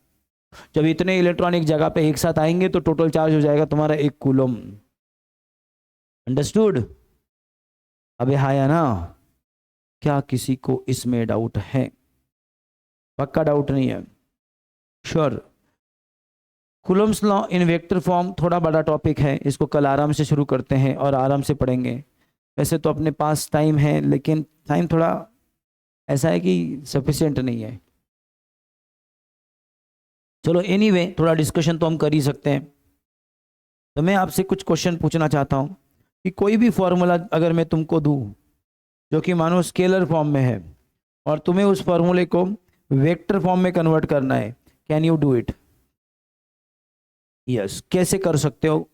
जब इतने इलेक्ट्रॉन एक जगह पे एक साथ आएंगे तो टोटल चार्ज हो जाएगा तुम्हारा 1 कूलम। अंडरस्टूड, अबे हाँ या ना, क्या किसी को इसमें डाउट है? पक्का डाउट नहीं है, sure. Coulomb's law in vector form थोड़ा बड़ा टॉपिक है, इसको कल आराम से शुरू करते हैं और आराम से पढ़ेंगे। वैसे तो अपने पास टाइम है, लेकिन टाइम थोड़ा ऐसा है कि सफिशिएंट नहीं है। चलो एनीवे थोड़ा डिस्कशन तो हम कर ही सकते हैं। तो मैं आपसे कुछ क्वेश्चन पूछना चाहता हूँ कि कोई भी फॉर्मूला अगर मैं तुमको दूँ जो कि मानो स्केलर फॉर्म में है और तुम्हें उस फॉर्मूले को वेक्टर फॉर्म में कन्वर्ट करना है, can you do it? Yes, कैसे कर सकते हो?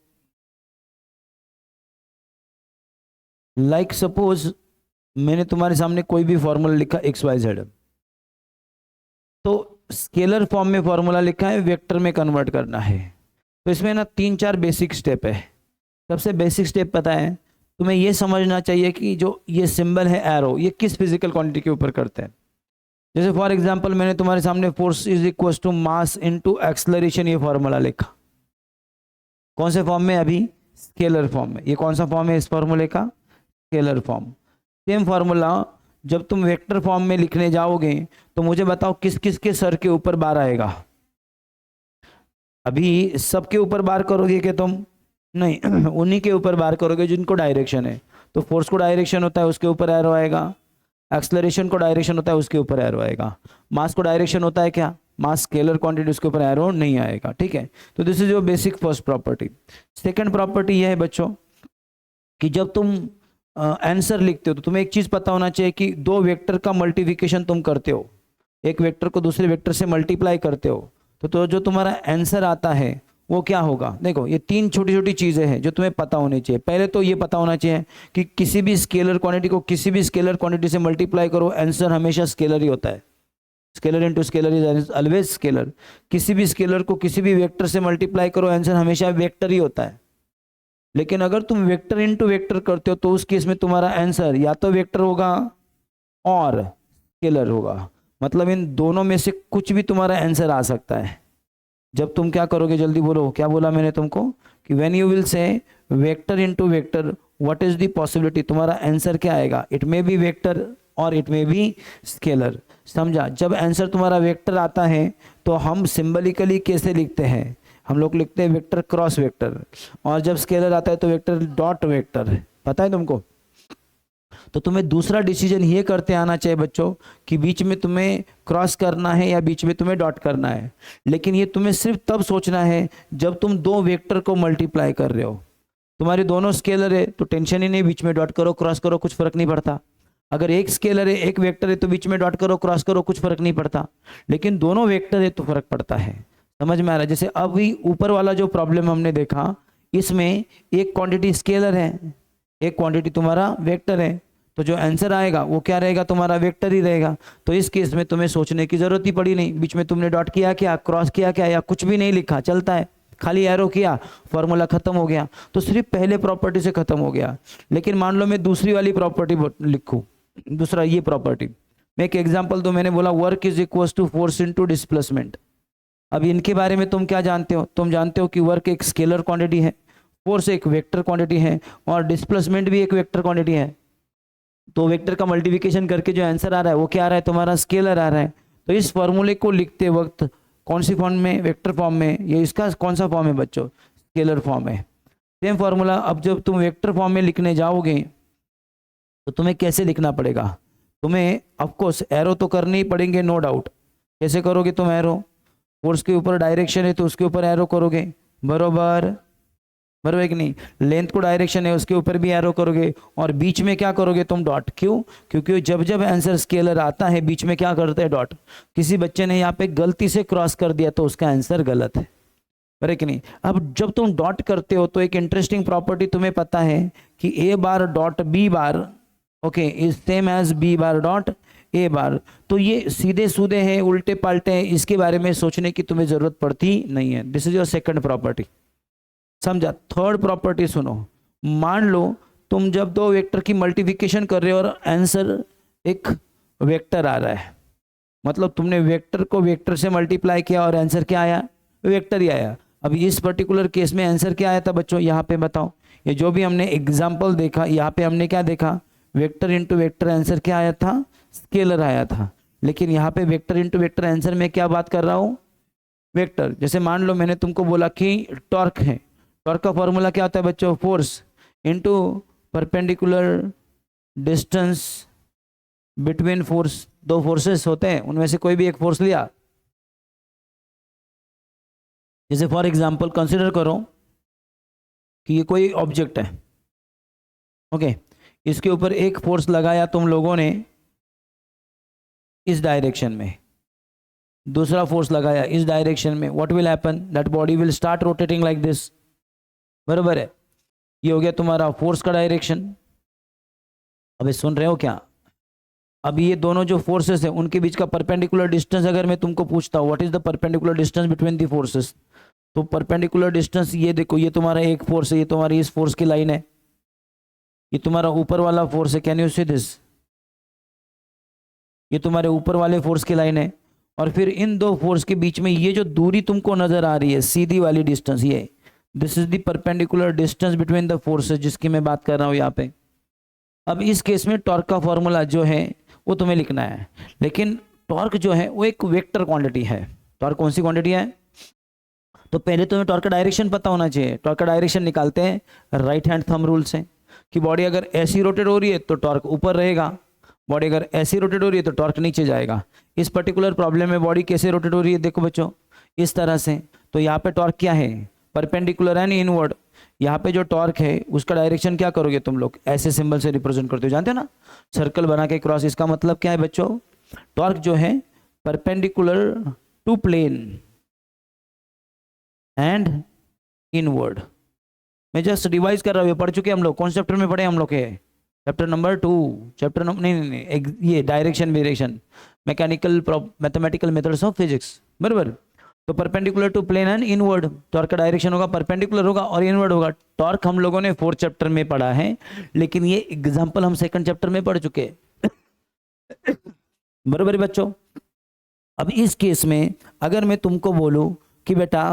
लाइक सपोज मैंने तुम्हारे सामने कोई भी फॉर्मूला लिखा एक्स वाई जेड, तो स्केलर फॉर्म में फॉर्मूला लिखा है, वेक्टर में कन्वर्ट करना है। तो इसमें ना 3-4 बेसिक स्टेप है। सबसे बेसिक स्टेप पता है तुम्हें, ये समझना चाहिए कि जो ये सिंबल है एरो, ये किस फिजिकल क्वांटिटी के ऊपर करते हैं। जैसे फॉर एग्जांपल मैंने तुम्हारे सामने force is equal to mass into acceleration, ये फॉर्मूला लिखा। कौन से फॉर्म में? अभी स्केलर फॉर्म में। ये कौन सा फॉर्म है इस फॉर्मूले का? Scalar form. सेम फॉर्मूला जब तुम वेक्टर फॉर्म में लिखने जाओगे तो मुझे बताओ किस किस के सर के ऊपर बार आएगा? अभी सबके ऊपर बार करोगे कि तुम? नहीं, उन्हीं के ऊपर बार करोगे जिनको डायरेक्शन है। तो फोर्स को डायरेक्शन होता है, उसके ऊपर एरो आएगा। एक्सलरेशन को डायरेक्शन होता है, उसके ऊपर एरो आएगा। मास को डायरेक्शन होता है क्या? मास स्केलर क्वांटिटी, उसके ऊपर एरो नहीं आएगा। ठीक है, तो this is your basic first property. Second property यह है बच्चों कि जब तुम आंसर लिखते हो तो तुम्हें एक चीज पता होना चाहिए कि दो वेक्टर का मल्टीप्लिकेशन तुम करते हो, एक वेक्टर को दूसरे वेक्टर से मल्टीप्लाई करते हो, तो जो तुम्हारा आंसर आता है वो क्या होगा? देखो, ये 3 छोटी छोटी चीजें हैं जो तुम्हें पता होनी चाहिए। पहले तो ये पता होना चाहिए कि किसी भी स्केलर क्वांटिटी को किसी भी स्केलर क्वांटिटी से मल्टीप्लाई करो, आंसर हमेशा स्केलर ही होता है। Scalar into scalar is always scalar. किसी भी स्केलर को किसी भी वेक्टर से मल्टीप्लाई करो, आंसर हमेशा वेक्टर ही होता है। लेकिन अगर तुम वेक्टर इंटू वेक्टर करते हो तो उस केस में तुम्हारा आंसर या तो वेक्टर होगा और स्केलर होगा। मतलब इन दोनों में से कुछ भी तुम्हारा आंसर आ सकता है। जब तुम क्या करोगे, जल्दी बोलो, क्या बोला मैंने तुमको कि when you will say vector into vector, what is the possibility, तुम्हारा आंसर क्या आएगा? इट मे बी वेक्टर और इट मे बी स्केलर। समझा? जब आंसर तुम्हारा वेक्टर आता है तो हम सिंबलिकली कैसे लिखते हैं? हम लोग लिखते हैं वेक्टर क्रॉस वेक्टर, और जब स्केलर आता है तो वेक्टर डॉट वेक्टर। पता है तुमको? तो तुम्हें दूसरा डिसीजन ये करते आना चाहिए बच्चों कि बीच में तुम्हें क्रॉस करना है या बीच में तुम्हें डॉट करना है। लेकिन ये तुम्हें सिर्फ तब सोचना है जब तुम दो वेक्टर को मल्टीप्लाई कर रहे हो। तुम्हारे दोनों स्केलर है तो टेंशन ही नहीं, बीच में डॉट करो क्रॉस करो कुछ फर्क नहीं पड़ता। अगर एक स्केलर है एक वेक्टर है तो बीच में डॉट करो क्रॉस करो कुछ फर्क नहीं पड़ता। लेकिन दोनों वेक्टर है तो फर्क पड़ता है। समझ में आ रहा है? जैसे अभी ऊपर वाला जो प्रॉब्लम हमने देखा, इसमें एक क्वांटिटी स्केलर है, एक क्वांटिटी तुम्हारा वेक्टर है, तो जो आंसर आएगा वो क्या रहेगा? तुम्हारा वेक्टर ही रहेगा। तो इस केस में तुम्हें सोचने की जरूरत ही पड़ी नहीं। बीच में तुमने डॉट किया क्या, क्रॉस किया क्या, या कुछ भी नहीं लिखा, चलता है, खाली एरो किया, फॉर्मूला खत्म हो गया। तो सिर्फ पहले प्रॉपर्टी से खत्म हो गया। लेकिन मान लो मैं दूसरी वाली प्रॉपर्टी लिखूं, दूसरा ये प्रॉपर्टी, मैं एक एग्जांपल दूं। मैंने बोला work is equal to force into displacement. अब इनके बारे में तुम क्या जानते हो? तुम जानते हो कि वर्क एक स्केलर क्वांटिटी है, फोर्स एक वेक्टर क्वांटिटी है, और डिस्प्लेसमेंट भी एक वेक्टर क्वांटिटी है। तो वेक्टर का मल्टीप्लिकेशन करके जो आंसर आ रहा है वो क्या आ रहा है? तुम्हारा स्केलर आ रहा है। तो इस फॉर्मूले को लिखते वक्त कौन सी फॉर्म में? वेक्टर फॉर्म में। ये इसका कौन सा फॉर्म है बच्चों? स्केलर फॉर्म है। सेम फॉर्मूला अब जब तुम वेक्टर फॉर्म में लिखने जाओगे तो तुम्हें कैसे लिखना पड़ेगा? तुम्हें ऑफकोर्स एरो तो करने ही पड़ेंगे, नो डाउट। कैसे करोगे तुम एरो? फोर्स के ऊपर डायरेक्शन है तो उसके ऊपर एरो करोगे, बरोबर बरोबर कि नहीं? लेंथ को डायरेक्शन है उसके ऊपर भी एरो करोगे, और बीच में क्या करोगे तुम? डॉट। क्यों? क्योंकि जब जब आंसर स्केलर आता है बीच में क्या करते हैं? डॉट। किसी बच्चे ने यहाँ पे गलती से क्रॉस कर दिया तो उसका आंसर गलत है, बराबर कि नहीं? अब जब तुम डॉट करते हो तो एक इंटरेस्टिंग प्रॉपर्टी तुम्हें पता है कि A bar dot B bar okay is same as B bar dot A bar. तो ये सीधे सूधे हैं, उल्टे पाल्टे हैं, इसके बारे में सोचने की तुम्हें जरूरत पड़ती नहीं है। This is your second property. समझा? थर्ड प्रॉपर्टी सुनो। मान लो तुम जब दो वेक्टर की मल्टीप्लिकेशन कर रहे हो और आंसर एक वेक्टर आ रहा है, मतलब तुमने वेक्टर को वेक्टर से मल्टीप्लाई किया और आंसर क्या आया? वेक्टर ही आया। अब इस पर्टिकुलर केस में आंसर क्या आया था बच्चों? यहाँ पे बताओ, ये जो भी हमने एग्जाम्पल देखा यहाँ पे हमने क्या देखा? वेक्टर इंटू वेक्टर, आंसर क्या आया था? स्केलर आया था। लेकिन यहाँ पे वेक्टर इंटू वेक्टर आंसर में क्या बात कर रहा हूँ? वेक्टर। जैसे मान लो मैंने तुमको बोला कि टॉर्क है, टॉर्क का फॉर्मूला क्या होता है बच्चों? Force into perpendicular distance between force. दो फोर्सेस होते हैं, उनमें से कोई भी एक फोर्स लिया, जैसे फॉर एग्जांपल कंसिडर करो कि ये कोई ऑब्जेक्ट है, ओके, इसके ऊपर एक फोर्स लगाया तुम लोगों ने इस डायरेक्शन में, दूसरा फोर्स लगाया इस डायरेक्शन में, what will happen, that body will start rotating like this, बराबर है। ये हो गया तुम्हारा फोर्स का डायरेक्शन। अबे सुन रहे हो क्या? अब ये दोनों जो फोर्सेस है उनके बीच का परपेंडिकुलर डिस्टेंस अगर मैं तुमको पूछता हूँ what is the perpendicular distance between the forces, तो परपेंडिकुलर डिस्टेंस ये देखो, ये तुम्हारा एक फोर्स है, ये तुम्हारी इस फोर्स की लाइन है, ये तुम्हारा ऊपर वाला फोर्स है, कैन यू सी दिस, ये तुम्हारे ऊपर वाले फोर्स की लाइन है, और फिर इन दो फोर्स के बीच में ये जो दूरी तुमको नजर आ रही है सीधी वाली डिस्टेंस, ये this is the perpendicular distance between the forces जिसकी मैं बात कर रहा हूँ यहाँ पे। अब इस केस में टॉर्क का फॉर्मूला जो है वो तुम्हें लिखना है, लेकिन टॉर्क जो है वो एक वेक्टर क्वांटिटी है। टॉर्क कौन सी क्वांटिटी है? तो पहले तुम्हें टॉर्क का डायरेक्शन पता होना चाहिए। टॉर्क का डायरेक्शन निकालते हैं राइट हैंड थंब रूल से, कि बॉडी अगर ऐसी रोटेट हो रही है तो टॉर्क ऊपर रहेगा, बॉडी अगर ऐसी रोटेट हो रही है तो टॉर्क नीचे जाएगा। इस पर्टिकुलर प्रॉब्लम में बॉडी कैसे रोटेट हो रही है देखो बच्चों, इस तरह से। तो यहाँ पे टॉर्क क्या है? Perpendicular and inward. यहाँ पे जो टॉर्क है उसका डायरेक्शन क्या करोगे तुम लोग? ऐसे सिंबल से रिप्रेजेंट करते हो, जानते हो ना, सर्कल बना के क्रॉस। इसका मतलब क्या है बच्चों? टॉर्क जो है perpendicular to plane and inward. मैं जस्ट रिवाइज कर रहा हूँ, पढ़ चुके हम लोग, कौन चैप्टर में पढ़े हम लोग के? चैप्टर नंबर 2, चैप्टर नंबर नहीं, ये direction variation, mechanical mathematical methods of physics, बराबर। तो perpendicular to plane and inward, torque का डायरेक्शन होगा परपेंडिकुलर होगा और इनवर्ड होगा। टॉर्क हम लोगों ने 4th चैप्टर में पढ़ा है, लेकिन ये एग्जांपल हम 2nd चैप्टर में पढ़ चुके हैं, बराबर बच्चों। अब इस केस में अगर मैं तुमको बोलूं कि बेटा,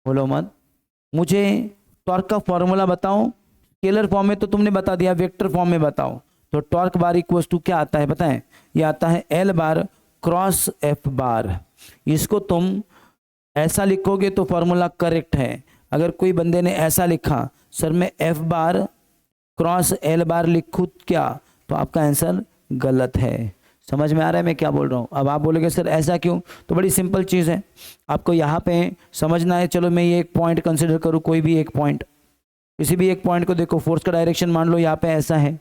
बोलो मत, मुझे टॉर्क का फॉर्मूला बताओ, स्केलर फॉर्म में तो तुमने बता दिया, वेक्टर फॉर्म में बताओ। तो टॉर्क बार इक्वल्स टू क्या आता है बताएं? ये आता है L बार क्रॉस F बार। इसको तुम ऐसा लिखोगे तो फॉर्मूला करेक्ट है। अगर कोई बंदे ने ऐसा लिखा, सर मैं F बार क्रॉस L बार लिखूं क्या, तो आपका आंसर गलत है। समझ में आ रहा है मैं क्या बोल रहा हूँ? अब आप बोलोगे सर ऐसा क्यों? तो बड़ी सिंपल चीज़ है, आपको यहाँ पे समझना है। चलो मैं ये एक पॉइंट कंसिडर करूँ, कोई भी एक पॉइंट, किसी भी एक पॉइंट को देखो, फोर्स का डायरेक्शन मान लो यहाँ पे ऐसा है,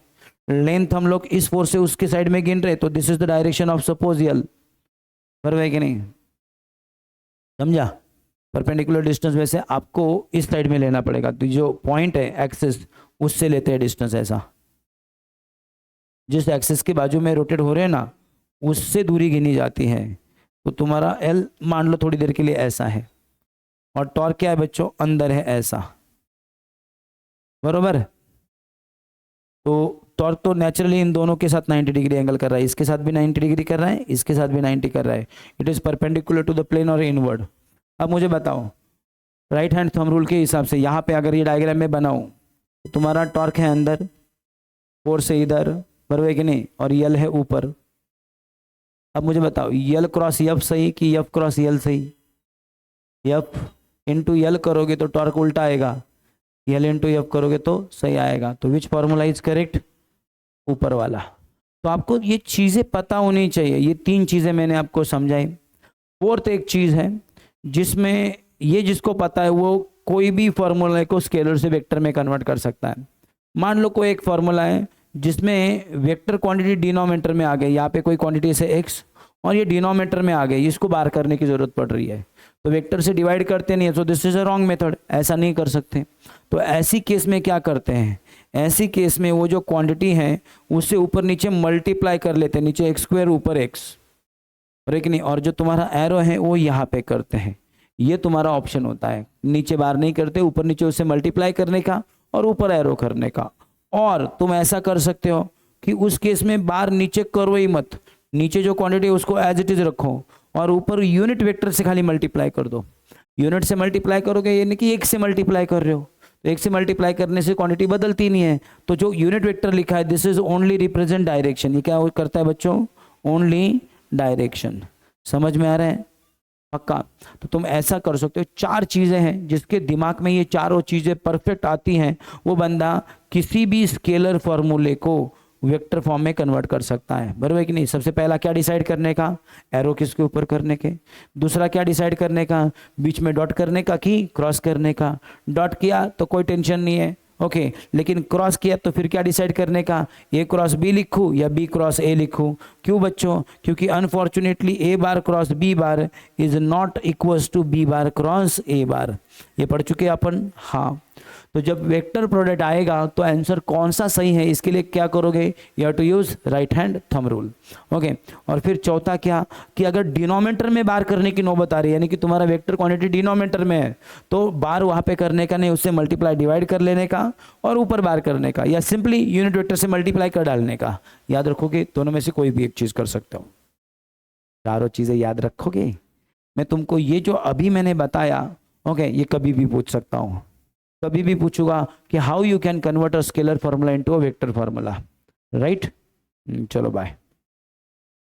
लेंथ हम लोग इस फोर्स से उसके साइड में गिन रहे, तो this is the direction of suppose यल, बराबर है कि नहीं? समझा? परपेंडिकुलर डिस्टेंस वैसे आपको इस साइड में लेना पड़ेगा, तो जो पॉइंट है एक्सिस उससे लेते हैं डिस्टेंस, ऐसा जिस एक्सिस के बाजू में रोटेट हो रहे हैं ना उससे दूरी गिनी जाती है। तो तुम्हारा एल मान लो थोड़ी देर के लिए ऐसा है, और टॉर्क क्या है बच्चों? अंदर है ऐसा, बरोबर। तो टॉर्क तो नेचुरली इन दोनों के साथ 90 डिग्री एंगल कर रहा है, इसके साथ भी 90 डिग्री कर रहा है, इसके साथ भी 90 कर रहा है। It is perpendicular to the plane और इनवर्ड। अब मुझे बताओ राइट हैंड थंब रूल के हिसाब से यहाँ पे अगर ये डायग्राम में बनाऊं तो तुम्हारा टॉर्क है अंदर, फोर्स से इधर, बराबर कि नहीं, और यल है ऊपर। अब मुझे बताओ यल क्रॉस यफ सही कि यफ क्रॉस यल सही? यफ इंटू यल करोगे तो टॉर्क उल्टा आएगा, यल इंटू यफ करोगे तो सही आएगा। तो विच फॉर्मूला इज करेक्ट? ऊपर वाला। तो आपको ये चीज़ें पता होनी चाहिए। ये 3 चीज़ें मैंने आपको समझाई। 4th एक चीज़ है जिसमें ये जिसको पता है वो कोई भी फॉर्मूला को स्केलर से वेक्टर में कन्वर्ट कर सकता है। मान लो कोई एक फॉर्मूला है जिसमें वेक्टर क्वांटिटी डिनोमिनेटर में आ गई, यहाँ पे कोई क्वांटिटी से एक्स और ये डिनोमिनेटर में आ गई, इसको बाहर करने की जरूरत पड़ रही है, तो वेक्टर से डिवाइड करते नहीं है, सो this is a wrong method, ऐसा नहीं कर सकते। तो ऐसी केस में क्या करते हैं? ऐसी केस में वो जो क्वांटिटी है उससे ऊपर नीचे मल्टीप्लाई कर लेते हैं, नीचे एक्स स्क्वायर ऊपर एक्स, और नहीं, और जो तुम्हारा एरो है वो यहाँ पे करते हैं। ये तुम्हारा ऑप्शन होता है, नीचे बाहर नहीं करते, ऊपर नीचे उससे मल्टीप्लाई करने का और ऊपर एरो करने का। और तुम ऐसा कर सकते हो कि उस केस में बाहर नीचे करो ही मत, नीचे जो क्वांटिटी है उसको एज इट इज रखो और ऊपर यूनिट वेक्टर से खाली मल्टीप्लाई कर दो। यूनिट से मल्टीप्लाई करोगे यानी कि 1 से मल्टीप्लाई कर रहे हो, तो 1 से मल्टीप्लाई करने से क्वांटिटी बदलती नहीं है। तो जो यूनिट वेक्टर लिखा है this is only represent direction. ये क्या करता है बच्चों? Only direction. समझ में आ रहा है? पक्का? तो तुम ऐसा कर सकते हो। 4 चीजें हैं जिसके दिमाग में ये चारों चीजें परफेक्ट आती हैं, वो बंदा किसी भी स्केलर फॉर्मूले को वेक्टर फॉर्म में कन्वर्ट कर सकता है, बराबर है कि नहीं। सबसे पहला क्या डिसाइड करने का, एरो किसके ऊपर करने के। दूसरा क्या डिसाइड करने का, बीच में डॉट करने का कि क्रॉस करने का। डॉट किया तो कोई टेंशन नहीं है, ओके, लेकिन क्रॉस किया तो फिर क्या डिसाइड करने का, ए क्रॉस बी लिखूं या बी क्रॉस ए लिखूं। क्यों बच्चों, क्योंकि unfortunately A bar cross B bar is not equals to B bar cross A bar. ये पढ़ चुके अपन, हाँ। तो जब वेक्टर प्रोडक्ट आएगा तो आंसर कौन सा सही है, इसके लिए क्या करोगे, you have to use right hand thumb rule, okay. और फिर चौथा क्या, कि अगर डिनोमिनेटर में बार करने की नौबत आ रही है, यानी कि तुम्हारा वेक्टर क्वांटिटी डिनोमिनेटर में है, तो बार वहां पे करने का नहीं, उससे मल्टीप्लाई डिवाइड कर लेने का और ऊपर बार करने का, या सिंपली यूनिट वेक्टर से मल्टीप्लाई कर डालने का। याद रखोगे, दोनों में से कोई भी एक चीज कर सकते हो। चारों चीजें याद रखोगे। मैं तुमको ये जो अभी मैंने बताया, ओके, ये कभी भी पूछ सकता हूँ, कभी भी पूछूंगा कि how you can convert a scalar formula into a vector formula, right. चलो बाय।